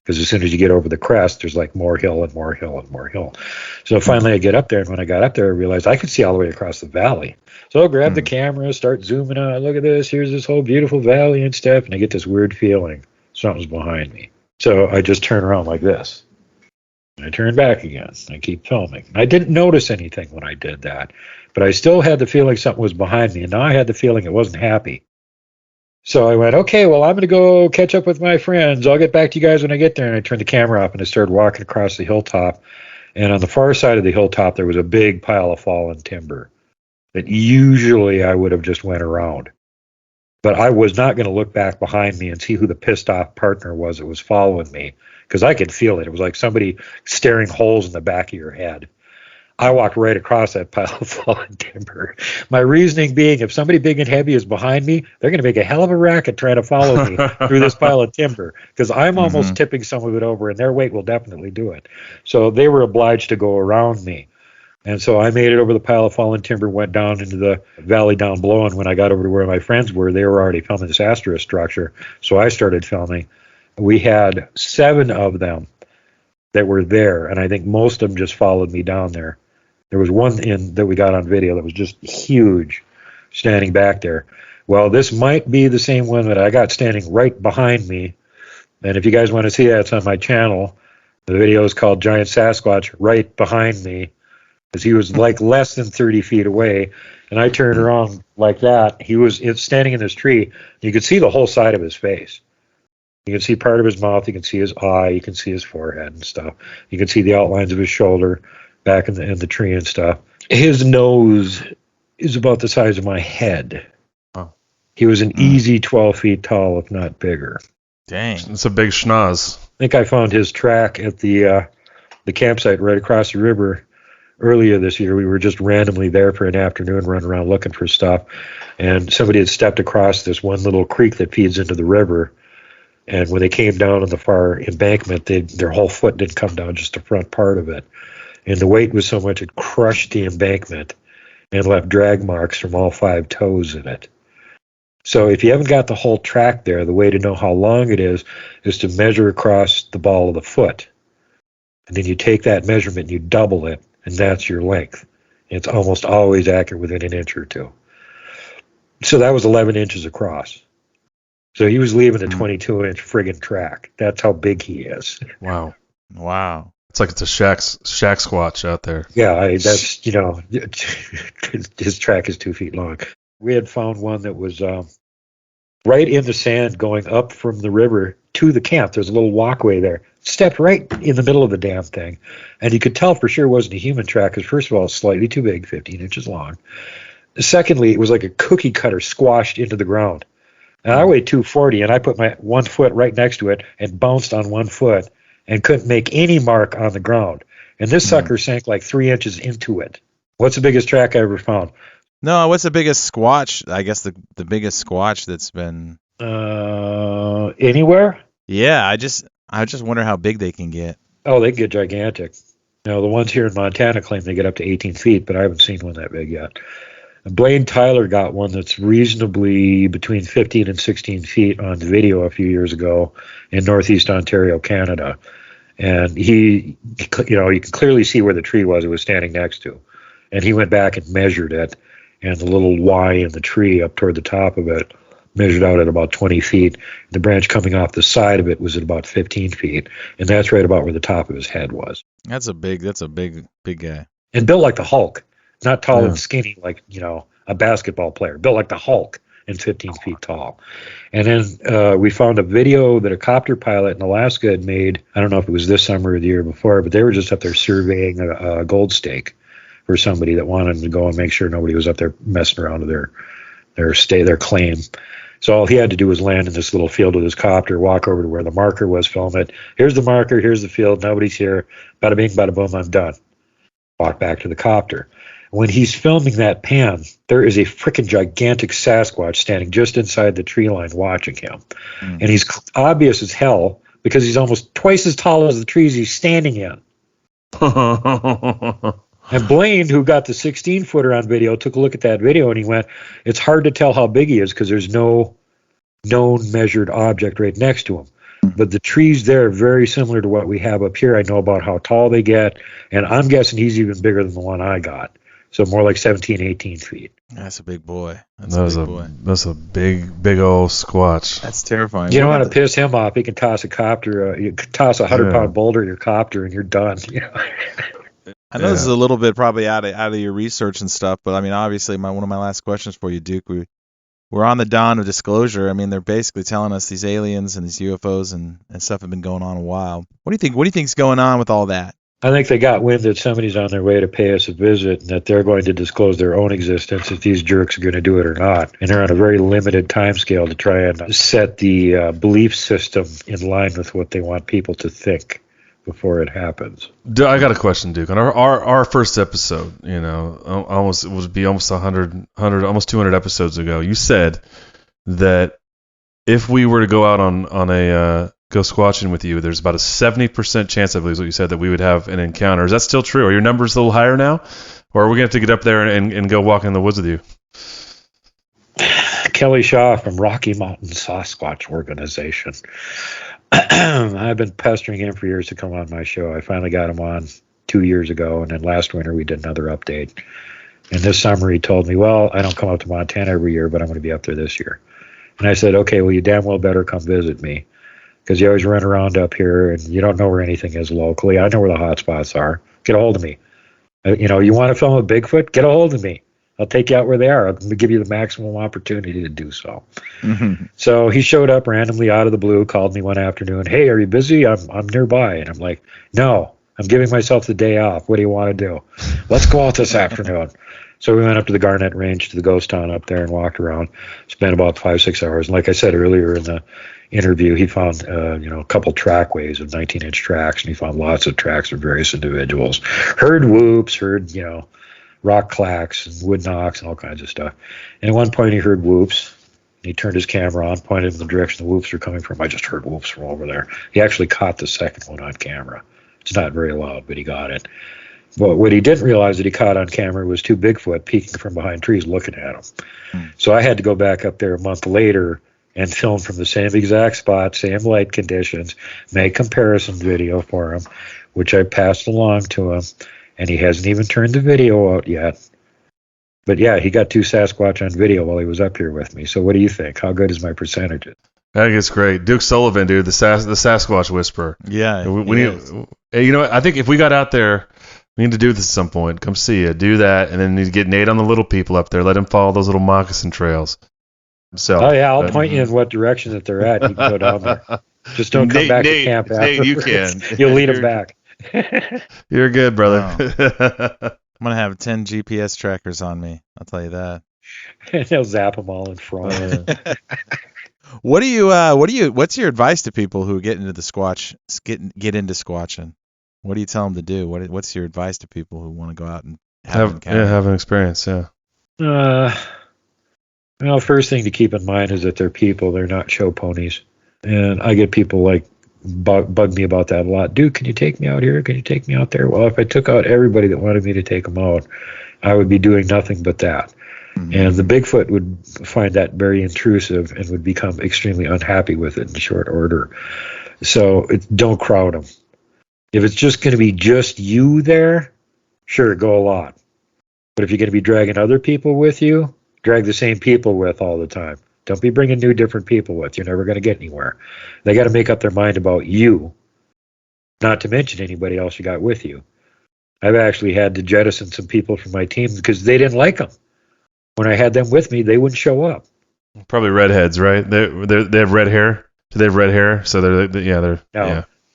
because as soon as you get over the crest, there's like more hill and more hill and more hill. So finally I get up there, and when I got up there, I realized I could see all the way across the valley. So I'll grab the camera, start zooming out. Look at this. Here's this whole beautiful valley and stuff, and I get this weird feeling. Something's behind me. So I just turn around like this. And I turn back again. I keep filming. I didn't notice anything when I did that, but I still had the feeling something was behind me, and now I had the feeling it wasn't happy. So I went, okay, well, I'm going to go catch up with my friends. I'll get back to you guys when I get there. And I turned the camera off, and I started walking across the hilltop. And on the far side of the hilltop, there was a big pile of fallen timber that usually I would have just went around. But I was not going to look back behind me and see who the pissed off partner was that was following me, because I could feel it. It was like somebody staring holes in the back of your head. I walked right across that pile of fallen timber. My reasoning being, if somebody big and heavy is behind me, they're going to make a hell of a racket trying to follow me through this pile of timber, because I'm almost tipping some of it over, and their weight will definitely do it. So they were obliged to go around me. And so I made it over the pile of fallen timber, went down into the valley down below, and when I got over to where my friends were, they were already filming this asterisk structure. So I started filming. We had 7 of them that were there, and I think most of them just followed me down there. There was one that we got on video that was just huge, standing back there. Well, this might be the same one that I got standing right behind me. And if you guys want to see that, it's on my channel. The video is called Giant Sasquatch Right Behind Me, because he was like less than 30 feet away. And I turned around like that. He was standing in this tree. You could see the whole side of his face. You can see part of his mouth. You can see his eye. You can see his forehead and stuff. You can see the outlines of his shoulder back in the tree and stuff. His nose is about the size of my head. Oh. He was an easy 12 feet tall, if not bigger. Dang. It's a big schnoz. I think I found his track at the campsite right across the river earlier this year. We were just randomly there for an afternoon, running around looking for stuff, and somebody had stepped across this one little creek that feeds into the river. And when they came down on the far embankment, their whole foot didn't come down, just the front part of it. And the weight was so much it crushed the embankment and left drag marks from all 5 toes in it. So if you haven't got the whole track there, the way to know how long it is to measure across the ball of the foot. And then you take that measurement and you double it, and that's your length. And it's almost always accurate within an inch or two. So that was 11 inches across. So he was leaving a 22-inch friggin' track. That's how big he is. Wow. Wow. It's like it's a shack squatch out there. Yeah, that's, his track is 2 feet long. We had found one that was right in the sand going up from the river to the camp. There's a little walkway there. Stepped right in the middle of the damn thing. And you could tell for sure it wasn't a human track, because first of all, it's slightly too big, 15 inches long. secondly, it was like a cookie cutter squashed into the ground. And I weighed 240, and I put my 1 foot right next to it and bounced on 1 foot and couldn't make any mark on the ground. And this sucker sank like 3 inches into it. What's the biggest track I ever found? No, what's the biggest squatch? I guess the biggest squatch that's been anywhere? Yeah, I just wonder how big they can get. Oh, they get gigantic. The ones here in Montana claim they get up to 18 feet, but I haven't seen one that big yet. Blaine Tyler got one that's reasonably between 15 and 16 feet on video a few years ago in northeast Ontario, Canada. And you can clearly see where the tree was it was standing next to. And he went back and measured it, and the little Y in the tree up toward the top of it measured out at about 20 feet. The branch coming off the side of it was at about 15 feet, and that's right about where the top of his head was. That's a big guy. And built like the Hulk, not tall and skinny like, a basketball player, built like the Hulk and 15 feet tall. And then we found a video that a copter pilot in Alaska had made. I don't know if it was this summer or the year before, but they were just up there surveying a gold stake for somebody that wanted to go and make sure nobody was up there messing around with their claim. So all he had to do was land in this little field with his copter, walk over to where the marker was, film it. Here's the marker, here's the field, nobody's here. Bada bing, bada boom, I'm done. Walk back to the copter. When he's filming that pan, there is a freaking gigantic Sasquatch standing just inside the tree line watching him. And he's obvious as hell because he's almost twice as tall as the trees he's standing in. And Blaine, who got the 16-footer on video, took a look at that video and he went, it's hard to tell how big he is because there's no known measured object right next to him. But the trees there are very similar to what we have up here. I know about how tall they get, and I'm guessing he's even bigger than the one I got. So more like 17, 18 feet. That's a big boy. That's a big old squatch. That's terrifying. You don't want to piss him off. He can toss a copter. You can toss a 100-pound boulder in your copter, and you're done. I know this is a little bit probably out of your research and stuff, but I mean, obviously, one of my last questions for you, Duke, we're on the dawn of disclosure. I mean, they're basically telling us these aliens and these UFOs and stuff have been going on a while. What do you think? What do you think's going on with all that? I think they got wind that somebody's on their way to pay us a visit and that they're going to disclose their own existence if these jerks are going to do it or not. And they're on a very limited time scale to try and set the belief system in line with what they want people to think before it happens. I got a question, Duke. On our first episode, almost 100, almost 200 episodes ago, you said that if we were to go out on a go squatching with you, there's about a 70% chance, I believe is what you said, that we would have an encounter. Is that still true? Are your numbers a little higher now? Or are we going to have to get up there and go walk in the woods with you? Kelly Shaw from Rocky Mountain Sasquatch Organization. I've been pestering him for years to come on my show. I finally got him on 2 years ago, and then last winter we did another update. And this summer he told me, well, I don't come out to Montana every year, but I'm going to be up there this year. And I said, okay, well, you damn well better come visit me, because you always run around up here and you don't know where anything is locally. I know where the hot spots are. Get a hold of me. You want to film a Bigfoot? Get a hold of me. I'll take you out where they are. I'll give you the maximum opportunity to do so. Mm-hmm. So he showed up randomly out of the blue, called me one afternoon. Hey, are you busy? I'm nearby. And I'm like, no, I'm giving myself the day off. What do you want to do? Let's go out this afternoon. So we went up to the Garnet Range, to the ghost town up there, and walked around. Spent about 5-6 hours. And like I said earlier in the interview, he found a couple trackways of 19-inch tracks, and he found lots of tracks of various individuals. Heard whoops, heard rock clacks and wood knocks and all kinds of stuff. And at one point he heard whoops. And he turned his camera on, pointed in the direction the whoops were coming from. I just heard whoops from over there. He actually caught the second one on camera. It's not very loud, but he got it. But what he didn't realize that he caught on camera was two Bigfoot peeking from behind trees looking at him. So I had to go back up there a month later and film from the same exact spot, same light conditions, make comparison video for him, which I passed along to him. And he hasn't even turned the video out yet. But yeah, he got two Sasquatch on video while he was up here with me. So what do you think? How good is my percentages? I think it's great. Duke Sullivan, dude, the Sasquatch Whisperer. Yeah. We need, I think if we got out there, we need to do this at some point. Come see you. Do that. And then need to get Nate on the little people up there. Let him follow those little moccasin trails. So, I'll point you in what direction that they're at. You can go down there. Just don't come back to camp after. Nate, you can. You'll lead them back. You're good, brother. I'm gonna have 10 GPS trackers on me. I'll tell you that. They'll zap them all in front. What's your advice to people who get into the Squatch, get into Squatching? What do you tell them to do? What's your advice to people who want to go out and have an experience? Yeah. Well, first thing to keep in mind is that they're people. They're not show ponies. And I get people like bug me about that a lot. Dude, can you take me out here? Can you take me out there? Well, if I took out everybody that wanted me to take them out, I would be doing nothing but that. Mm-hmm. And the Bigfoot would find that very intrusive and would become extremely unhappy with it in short order. So don't crowd them. If it's just going to be just you there, sure, go along. But if you're going to be dragging other people with you, drag the same people with all the time. Don't be bringing new, different people with. You're never going to get anywhere. They got to make up their mind about you, not to mention anybody else you got with you. I've actually had to jettison some people from my team because they didn't like them. When I had them with me, they wouldn't show up. Probably redheads, right? They have red hair. Do they have red hair? So they're.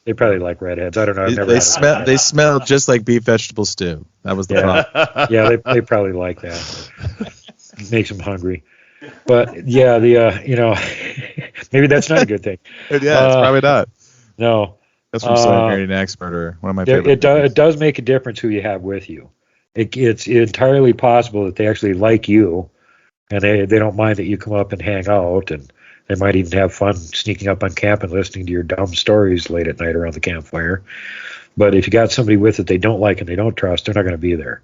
They probably like redheads. I don't know. They smell just like beef vegetable stew. That was the problem. Yeah, they probably like that. It makes them hungry. But yeah, maybe that's not a good thing. Yeah, it's probably not. No. That's from Siberian Expert, or one of my favorite. It does make a difference who you have with you. It's entirely possible that they actually like you, and they don't mind that you come up and hang out, and they might even have fun sneaking up on camp and listening to your dumb stories late at night around the campfire. But if you got somebody with that they don't like and they don't trust, they're not going to be there.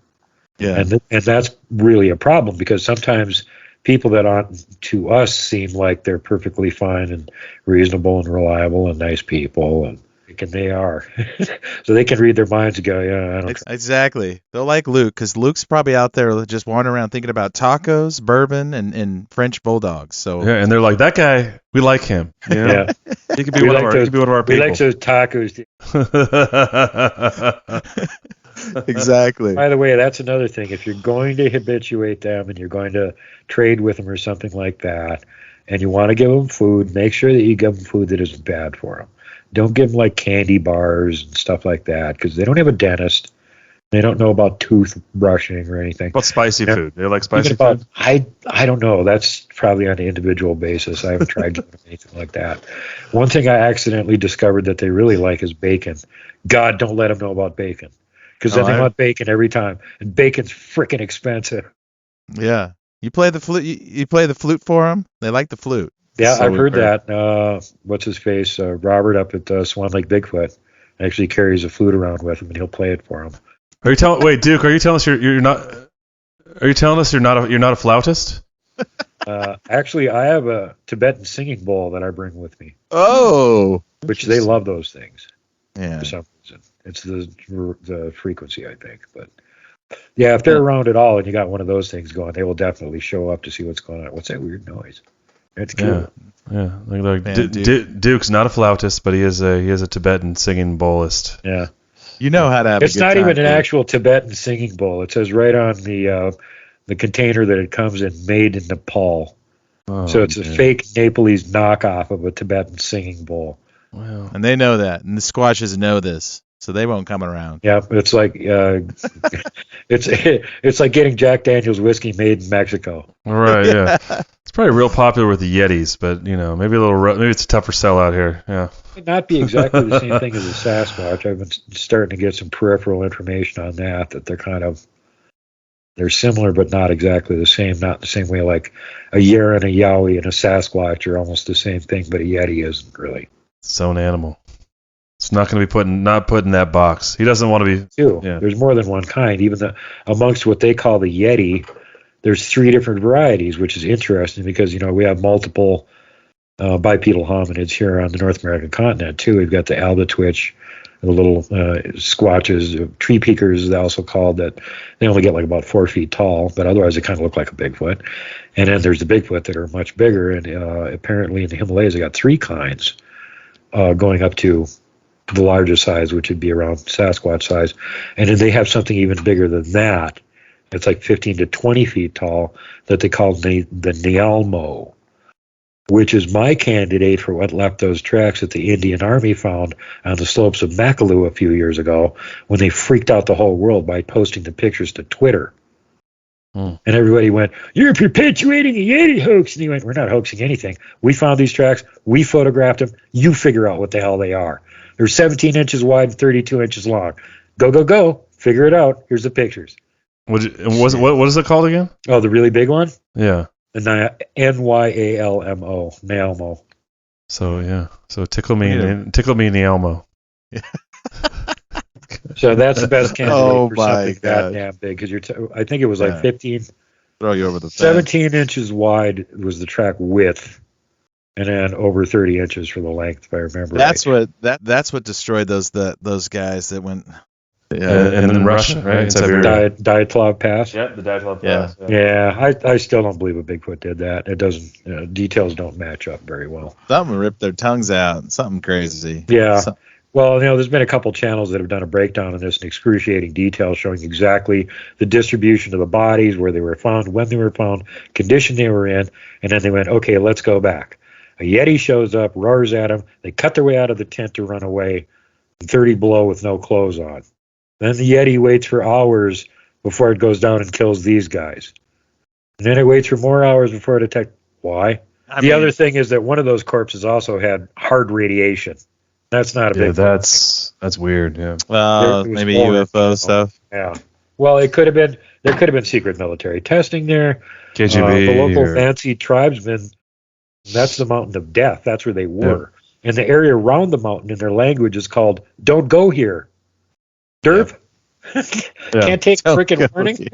Yeah, and that's really a problem, because sometimes people that aren't to us seem like they're perfectly fine and reasonable and reliable and nice people, and they are. So they can read their minds and go, yeah, I don't. Exactly. They'll like Luke, because Luke's probably out there just wandering around thinking about tacos, bourbon, and French bulldogs. So yeah, and they're like, that guy, we like him. You know? Yeah, he could be one of our people. We like those tacos. Exactly. By the way, that's another thing. If you're going to habituate them and you're going to trade with them or something like that, and you want to give them food, make sure that you give them food that isn't bad for them. Don't give them like candy bars and stuff like that, because they don't have a dentist. They don't know about tooth brushing or anything. About spicy food? They like spicy food? I don't know. That's probably on an individual basis. I haven't tried giving them anything like that. One thing I accidentally discovered that they really like is bacon. God, don't let them know about bacon, because then they want bacon every time, and bacon's freaking expensive. Yeah, you play the flute. You play the flute for them. They like the flute. Yeah, I've heard that. What's his face? Robert up at Swan Lake Bigfoot actually carries a flute around with him, and he'll play it for him. Wait, Duke, are you telling us you're not? Are you telling us you're not a flautist? Actually, I have a Tibetan singing bowl that I bring with me. Oh, which they love those things. Yeah. For some reason, it's the frequency, I think. But yeah, if they're around at all and you got one of those things going, they will definitely show up to see what's going on. What's that weird noise? It's cool. Yeah. Duke's not a flautist, but he is a Tibetan singing bowlist. Yeah. You know how to have. It's not even an actual Tibetan singing bowl. It says right on the container that it comes in, made in Nepal. Oh, so it's a fake Nepalese knockoff of a Tibetan singing bowl. Wow. And they know that, and the Squatches know this, so they won't come around. Yeah, it's like it's like getting Jack Daniel's whiskey made in Mexico. Right. Yeah. It's probably real popular with the Yetis, but maybe it's a tougher sell out here. Yeah. It might not be exactly the same thing as a Sasquatch. I've been starting to get some peripheral information on that they're similar but not exactly the same. Not the same way like a Yeren, a Yowie, and a Sasquatch are almost the same thing, but a Yeti isn't really. It's own animal. It's not going to be put in that box. He doesn't want to be. Yeah. There's more than one kind. Even amongst what they call the Yeti, there's 3 different varieties, which is interesting because we have multiple bipedal hominids here on the North American continent too. We've got the albatwitch, the little squatches, tree peakers, they're also called, that they only get like about 4 feet tall, but otherwise they kind of look like a Bigfoot. And then there's the Bigfoot that are much bigger, and apparently in the Himalayas they got 3 kinds, going up to the largest size, which would be around Sasquatch size. And then they have something even bigger than that. It's like 15 to 20 feet tall that they call the Nyalmo. which is my candidate for what left those tracks that the Indian Army found on the slopes of Makalu a few years ago when they freaked out the whole world by posting the pictures to Twitter. And everybody went, "You're perpetuating a Yeti hoax." And he went, "We're not hoaxing anything. We found these tracks. We photographed them. You figure out what the hell they are. They're 17 inches wide and 32 inches long. Go, go, go. Figure it out. Here's the pictures." What is it called again? Oh, the really big one? Yeah. The Nyalmo. Nyalmo. So, yeah. So tickle me in the Elmo. So that's the best candidate for something that God. damn big, because I think it was like 15, Throw you over the fence. 17 inches wide was the track width, and then over 30 inches for the length, if I remember right. That's what destroyed those guys that went. And in Russia, right? In Siberia. Dyatlov Pass. Yeah, the Dyatlov Pass. Yeah, I still don't believe a Bigfoot did that. It doesn't. Details don't match up very well. Something ripped their tongues out. Something crazy. Yeah. Well, there's been a couple channels that have done a breakdown of this in excruciating detail, showing exactly the distribution of the bodies, where they were found, when they were found, condition they were in, and then they went, okay, let's go back. A Yeti shows up, roars at them. They cut their way out of the tent to run away, 30 below with no clothes on. Then the Yeti waits for hours before it goes down and kills these guys. And then it waits for more hours before it attacks. Why? The other thing is that one of those corpses also had hard radiation. That's not a big. That's weird. Yeah. Maybe UFO stuff. Yeah. Well, it could have been. There could have been secret military testing there. KGB. The local Fancy tribesmen. That's the mountain of death. That's where they were. Yeah. And the area around the mountain in their language is called "Don't go here." Derp. Yeah. Can't take a freaking warning.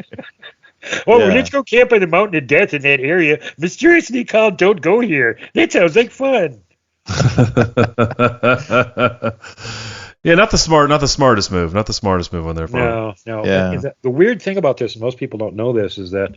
Let's go camp on the mountain of death in that area, mysteriously called "Don't go here." That sounds like fun. Yeah, not the smartest move on their part. No. Yeah. The weird thing about this, and most people don't know this, is that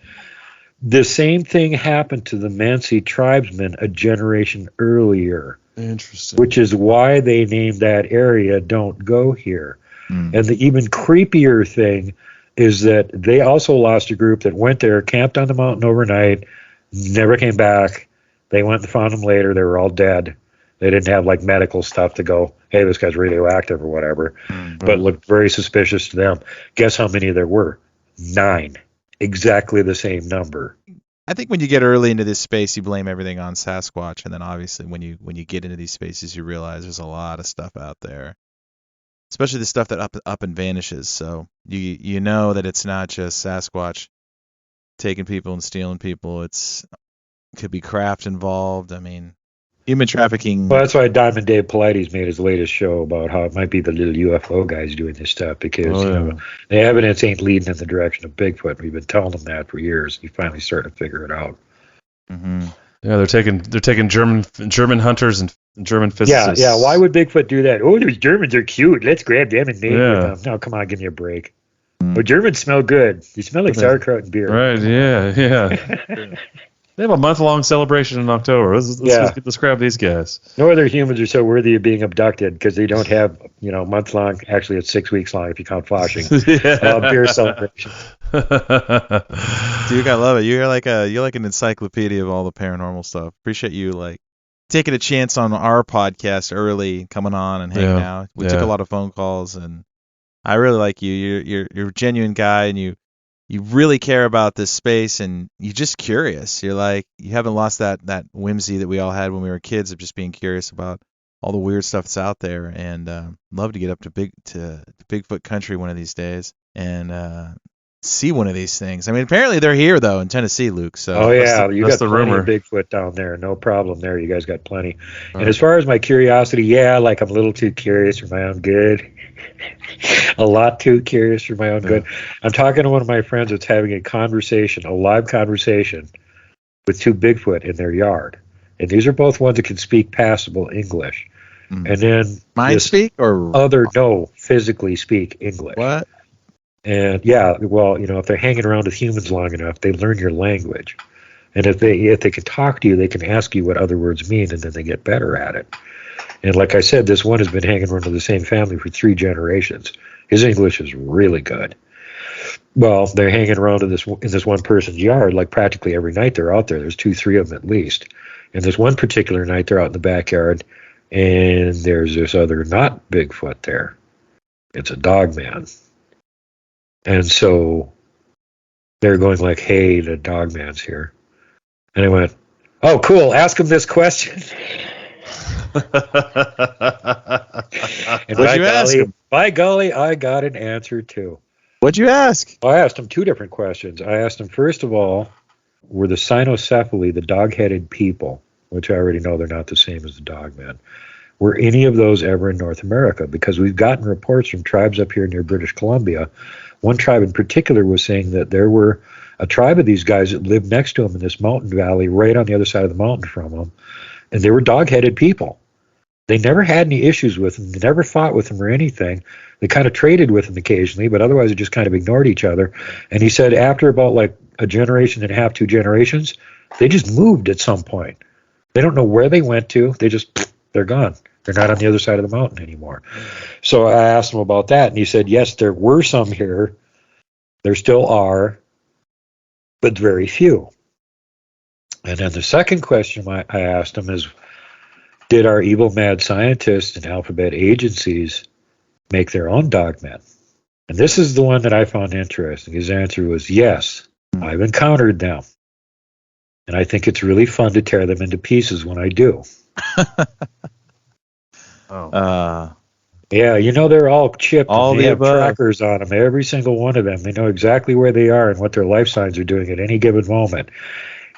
the same thing happened to the Mansi tribesmen a generation earlier. Interesting. Which is why they named that area "Don't Go Here." And the even creepier thing is that they also lost a group that went there, camped on the mountain overnight, never came back. They went and found them later. They were all dead. They didn't have like medical stuff to go, hey, this guy's radioactive or whatever, but looked very suspicious to them. Guess how many there were? 9. Exactly the same number. I think when you get early into this space, you blame everything on Sasquatch, and then obviously when you get into these spaces, you realize there's a lot of stuff out there, especially the stuff that up and vanishes. So you know that it's not just Sasquatch taking people and stealing people. It could be craft involved. I mean, human trafficking. Well, that's why Diamond Dave Paulides made his latest show about how it might be the little UFO guys doing this stuff, because the evidence ain't leading in the direction of Bigfoot. We've been telling them that for years. He finally started to figure it out. Mm-hmm. Yeah, they're taking German hunters and German physicists. Yeah. Why would Bigfoot do that? Oh, those Germans are cute. Let's grab them and mate with them. No, come on, give me a break. Well, Germans smell good. They smell like sauerkraut and beer. Right? Yeah. They have a month-long celebration in October. Let's grab these guys. No other humans are so worthy of being abducted because they don't have, month-long. Actually, it's 6 weeks long if you count Flushing. Beer celebration. Dude, I love it. You're like an encyclopedia of all the paranormal stuff. Appreciate you taking a chance on our podcast early, coming on and hanging out. We took a lot of phone calls, and I really like you. You're a genuine guy, and you really care about this space, and you're just curious. You're you haven't lost that whimsy that we all had when we were kids of just being curious about all the weird stuff that's out there, and love to get up to Bigfoot country one of these days and see one of these things. I mean, apparently they're here though in Tennessee, Luke. So you got the plenty of Bigfoot down there. No problem there. You guys got plenty. And as far as my curiosity, I'm a little too curious for my own good. A lot too curious for my own good. I'm talking to one of my friends that's having a live conversation with 2 Bigfoot in their yard. And these are both ones that can speak passable English. And then physically speak English. What? And if they're hanging around with humans long enough, they learn your language. And if they can talk to you, they can ask you what other words mean, and then they get better at it. And like I said, this one has been hanging around with the same family for 3 generations. His English is really good. Well, they're hanging around in this one person's yard, like practically every night they're out there. There's 2-3 of them at least. And this one particular night, they're out in the backyard, and there's this other not Bigfoot there. It's a Dogman. And so they're going like, hey, the Dogman's here. And I went, oh, cool, ask him this question. And What'd you ask him? By golly, I got an answer too. What'd you ask? I asked him two different questions. I asked him, first of all, were the cynocephali, the dog-headed people, which I already know they're not the same as the Dogmen, were any of those ever in North America? Because we've gotten reports from tribes up here near British Columbia. One tribe in particular was saying that there were a tribe of these guys that lived next to them in this mountain valley right on the other side of the mountain from them, and they were dog-headed people. They never had any issues with them. They never fought with them or anything. They kind of traded with them occasionally, but otherwise they just kind of ignored each other. And he said after about like a generation and a half, 2 generations, they just moved at some point. They don't know where they went to. They're gone. They're not on the other side of the mountain anymore. So I asked him about that, and he said, yes, there were some here. There still are, but very few. And then the second question I asked him is, did our evil mad scientists and alphabet agencies make their own Dogmen? And this is the one that I found interesting. His answer was yes, I've encountered them. And I think it's really fun to tear them into pieces when I do. Yeah, you know, they're all chipped. All they the have above. trackers on them, every single one of them. They know exactly where they are and what their life signs are doing at any given moment.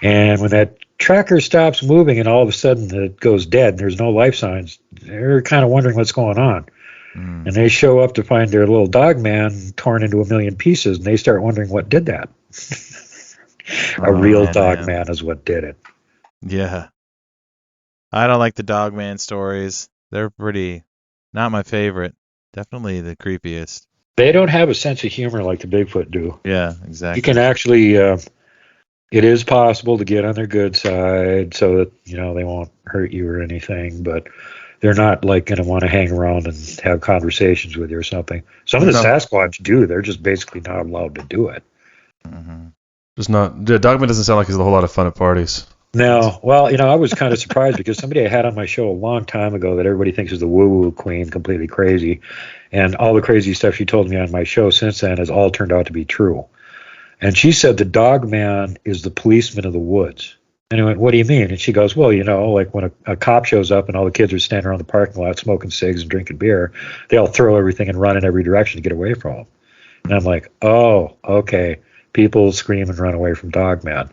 And when that tracker stops moving and all of a sudden it goes dead and there's no life signs, they're kind of wondering what's going on. And they show up to find their little Dogman torn into a million pieces, and they start wondering what did that. A real Dogman is what did it. Yeah. I don't like the Dogman stories. They're pretty, not my favorite. Definitely the creepiest. They don't have a sense of humor like the Bigfoot do. Yeah, exactly. You can actually, it is possible to get on their good side so that, you know, they won't hurt you or anything, but they're not like going to want to hang around and have conversations with you or something. Some of the Sasquatch do. They're just basically not allowed to do it. Just not. Yeah, Dogman doesn't sound like he's a whole lot of fun at parties. No. Well, you know, I was kind of surprised because somebody I had on my show a long time ago that everybody thinks is the woo-woo queen, completely crazy. And all the crazy stuff she told me on my show since then has all turned out to be true. And she said the Dogman is the policeman of the woods. And I went, what do you mean? And she goes, well, you know, like when a cop shows up and all the kids are standing around the parking lot smoking cigs and drinking beer, they all throw everything and run in every direction to get away from them. And I'm like, oh, okay. People scream and run away from Dogman.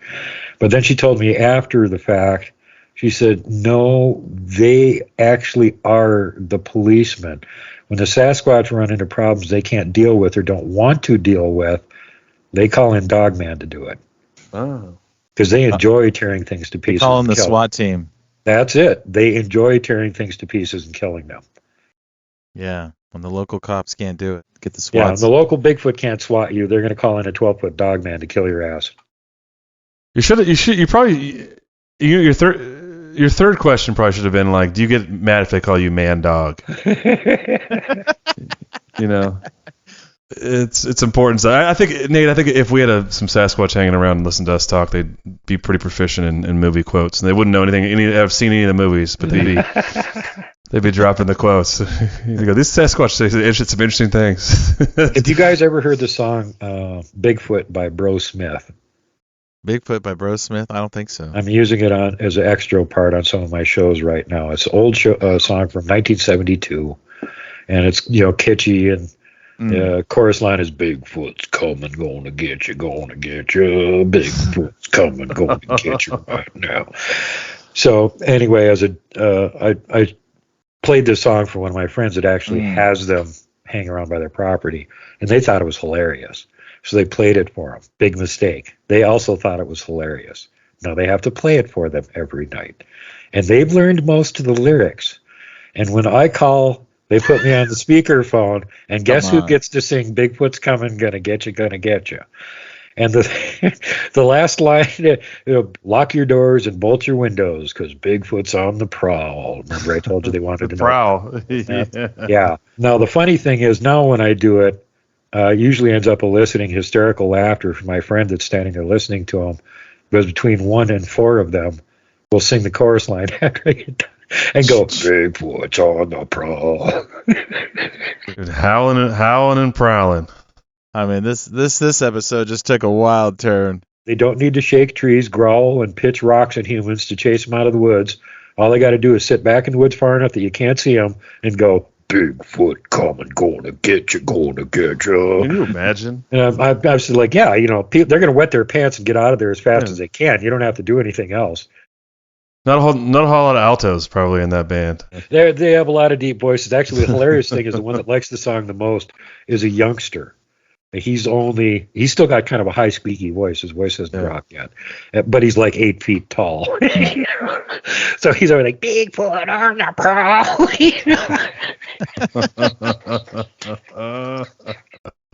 But then she told me after the fact, she said, no, they actually are the policemen. When the Sasquatch run into problems they can't deal with or don't want to deal with, they call in Dogman to do it. Oh. Because they enjoy tearing things to pieces. They call them the SWAT team. That's it. They enjoy tearing things to pieces and killing them. Yeah, when the local cops can't do it, get the SWAT. Yeah, when the local Bigfoot can't SWAT you, they're going to call in a 12-foot Dogman to kill your ass. Your third question probably should have been like, do you get mad if they call you man dog? You know, it's important. So I think, Nate, if we had some Sasquatch hanging around and listened to us talk, they'd be pretty proficient in movie quotes, and they wouldn't know anything. Have seen any of the movies, but they'd be dropping the quotes. You go, these Sasquatch say some interesting things. Have you guys ever heard the song "Bigfoot" by Bro Smith? Bigfoot by Bro Smith? I don't think so. I'm using it as an extra part on some of my shows right now. It's an old song from 1972, and it's, you know, kitschy, and the chorus line is "Bigfoot's coming, gonna get you, gonna get you. Bigfoot's coming, gonna get you right now." So anyway, I played this song for one of my friends that actually has them hang around by their property, and they thought it was hilarious. So they played it for them. Big mistake. They also thought it was hilarious. Now they have to play it for them every night. And they've learned most of the lyrics. And when I call, they put me on the speakerphone, and guess who gets to sing "Bigfoot's coming, gonna get you, gonna get you." And the last line, you know, lock your doors and bolt your windows because Bigfoot's on the prowl. Remember I told you they wanted to know. Prowl. Yeah. Now the funny thing is, now when I do it, usually ends up eliciting hysterical laughter from my friend that's standing there listening to him, because between 1 and 4 of them We'll sing the chorus line after I get done and go, Bigfoot's on the prowl. Howling and prowling. I mean, this episode just took a wild turn. They don't need to shake trees, growl, and pitch rocks at humans to chase them out of the woods. All they got to do is sit back in the woods far enough that you can't see them and go, Bigfoot coming, gonna get you. Can you imagine? And I was like, yeah, you know, they're going to wet their pants and get out of there as fast as they can. You don't have to do anything else. Not a whole lot of altos probably in that band. They have a lot of deep voices. Actually, the hilarious thing is the one that likes the song the most is a youngster. He's still got kind of a high squeaky voice. His voice hasn't dropped yet, but he's like 8 feet tall. So he's always like, Bigfoot on the prowl.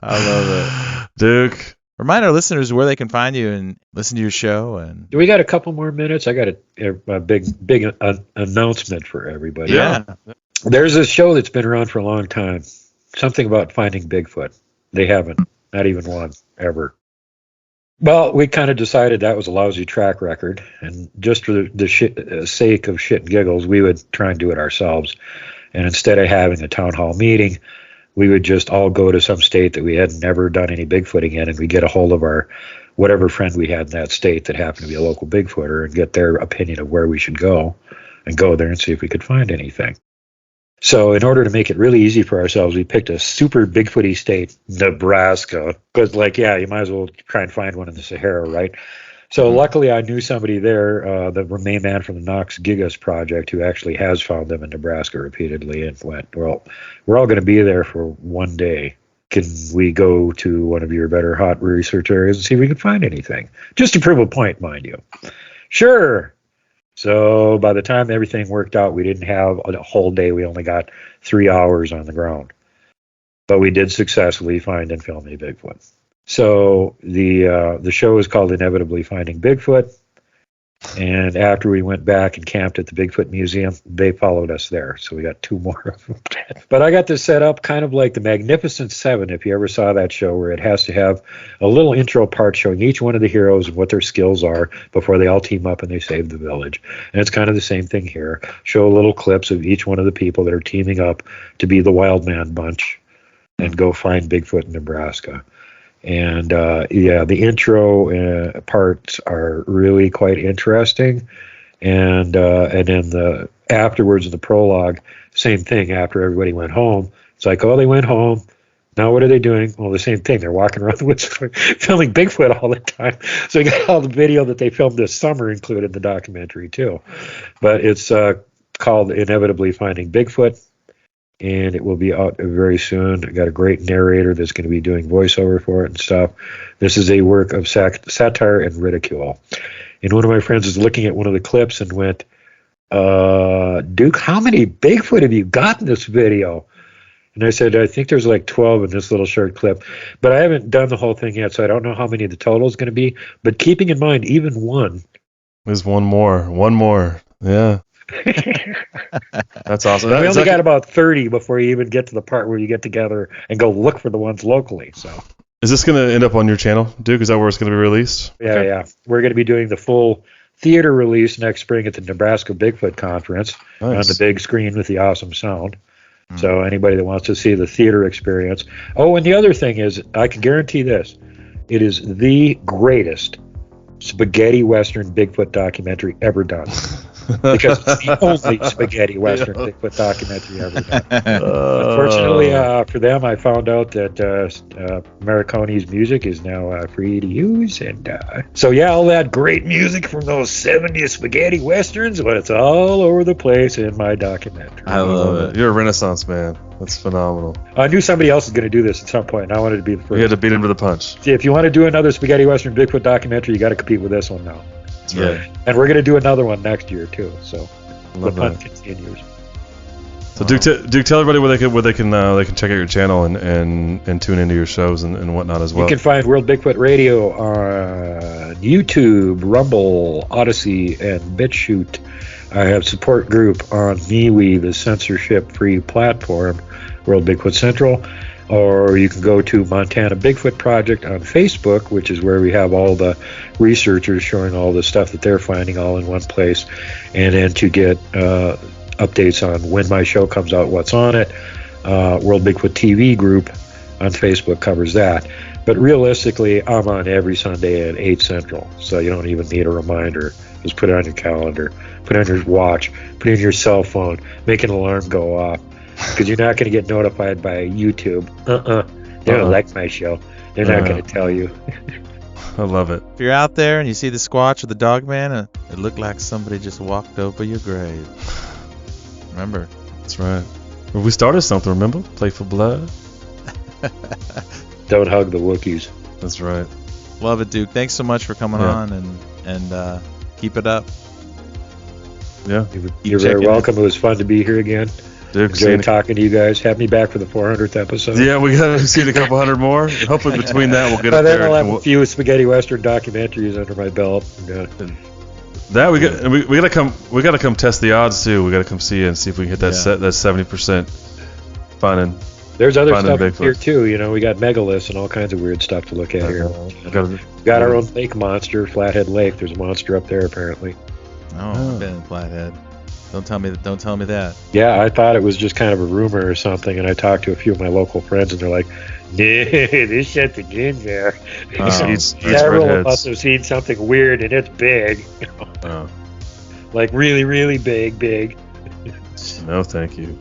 I love it. Duke. Remind our listeners where they can find you and listen to your show. And we got a couple more minutes. I got a big announcement for everybody. Yeah. There's a show that's been around for a long time. Something about finding Bigfoot. They haven't. Not even one, ever. Well, we kind of decided that was a lousy track record, and just for the sake of shit and giggles, we would try and do it ourselves. And instead of having a town hall meeting, we would just all go to some state that we had never done any Bigfooting in, and we get a hold of our whatever friend we had in that state that happened to be a local Bigfooter and get their opinion of where we should go, and go there and see if we could find anything. So in order to make it really easy for ourselves, we picked a super Bigfooty state, Nebraska, because you might as well try and find one in the Sahara, right? So luckily I knew somebody there, the main man from the Knox Gigas project, who actually has found them in Nebraska repeatedly, and went, well, we're all going to be there for one day. Can we go to one of your better hot research areas and see if we can find anything? Just to prove a point, mind you. Sure. So by the time everything worked out, we didn't have a whole day. We only got 3 hours on the ground. But we did successfully find and film a Bigfoot. So the show is called Inevitably Finding Bigfoot. And after we went back and camped at the Bigfoot Museum, they followed us there. So we got 2 more of them. But I got this set up kind of like the Magnificent Seven, if you ever saw that show, where it has to have a little intro part showing each one of the heroes and what their skills are before they all team up and they save the village. And it's kind of the same thing here. Show little clips of each one of the people that are teaming up to be the Wild Man Bunch and go find Bigfoot in Nebraska. And the intro parts are really quite interesting, and then the afterwards in the prologue, same thing. After everybody went home, it's like, oh, they went home. Now what are they doing? Well, the same thing. They're walking around the woods filming Bigfoot all the time. So you got all the video that they filmed this summer included in the documentary too. But it's called Inevitably Finding Bigfoot. And it will be out very soon. I got a great narrator that's going to be doing voiceover for it and stuff. This is a work of satire and ridicule. And one of my friends was looking at one of the clips and went, Duke, how many Bigfoot have you got in this video? And I said, I think there's like 12 in this little short clip. But I haven't done the whole thing yet, so I don't know how many the total is going to be. But keeping in mind, even one. There's one more. Yeah. That's awesome. We only got about 30 before you even get to the part where you get together and go look for the ones locally. So, is this going to end up on your channel, Duke? Is that where it's going to be released? Yeah, okay. Yeah. We're going to be doing the full theater release next spring at the Nebraska Bigfoot Conference on the big screen with the awesome sound. So anybody that wants to see the theater experience. Oh, and the other thing is, I can guarantee this: it is the greatest spaghetti western Bigfoot documentary ever done. Because it's the only spaghetti western Bigfoot documentary ever done. Unfortunately for them, I found out that Marconi's music is now free to use, and so all that great music from those 70s spaghetti westerns, but it's all over the place in my documentary. I love it. You're a Renaissance man. That's phenomenal. I knew somebody else was going to do this at some point, and I wanted to be the first. You had to beat him to the punch. See, if you want to do another spaghetti western Bigfoot documentary, you got to compete with this one now. That's right. And we're going to do another one next year too. So the fun continues. So Duke, tell everybody where they can check out your channel and tune into your shows and whatnot as well. You can find World Bigfoot Radio on YouTube, Rumble, Odyssey, and BitChute. I have support group on MeWe, the censorship-free platform, World Bigfoot Central. or you can go to Montana Bigfoot Project on Facebook, which is where we have all the researchers showing all the stuff that they're finding all in one place. And then to get updates on when my show comes out, what's on it, World Bigfoot TV group on Facebook covers that. But realistically, I'm on every Sunday at 8 Central, so you don't even need a reminder. Just put it on your calendar, put it on your watch, put it in your cell phone, make an alarm go off, because you're not going to get notified by YouTube. They don't like my show. They're not going to tell you. I love it. If you're out there and you see the Squatch or the Dogman, it looked like somebody just walked over your grave. Remember. That's right. Well, we started something, remember? Play for blood. Don't hug the Wookiees. That's right. Love it, Duke. Thanks so much for coming on, and keep it up. Yeah. You're very welcome. It was fun to be here again. Duke, enjoyed talking to you guys. Have me back for the 400th episode. Yeah, we got to see a couple hundred more. Hopefully between that we'll get up there. Then I'll have a few spaghetti western documentaries under my belt. That we got to come test the odds too. We got to come see you and see if we can hit that 70% finding. There's other stuff here too. You know, we got megaliths and all kinds of weird stuff to look at here. We got our own lake monster, Flathead Lake. There's a monster up there apparently. Oh, I've been in Flathead. Don't tell me that. Yeah, I thought it was just kind of a rumor or something, and I talked to a few of my local friends, and they're like, "No, there's something in there." Several of us have seen something weird, and it's big. Like really, really big. No, thank you.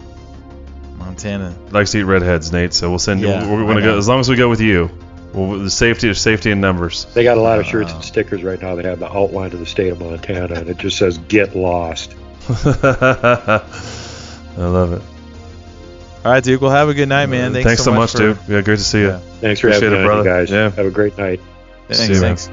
Montana likes to eat redheads, Nate. So we'll send. Yeah, we're gonna go as long as we go with you. Well, the safety in numbers. They got a lot of shirts and stickers right now that have the outline of the state of Montana, and it just says "Get lost." I love it. All right, Duke. Well, have a good night, man. Thanks so much, dude. Yeah, great to see you. Thanks for having me, guys. Yeah. Have a great night. Thanks.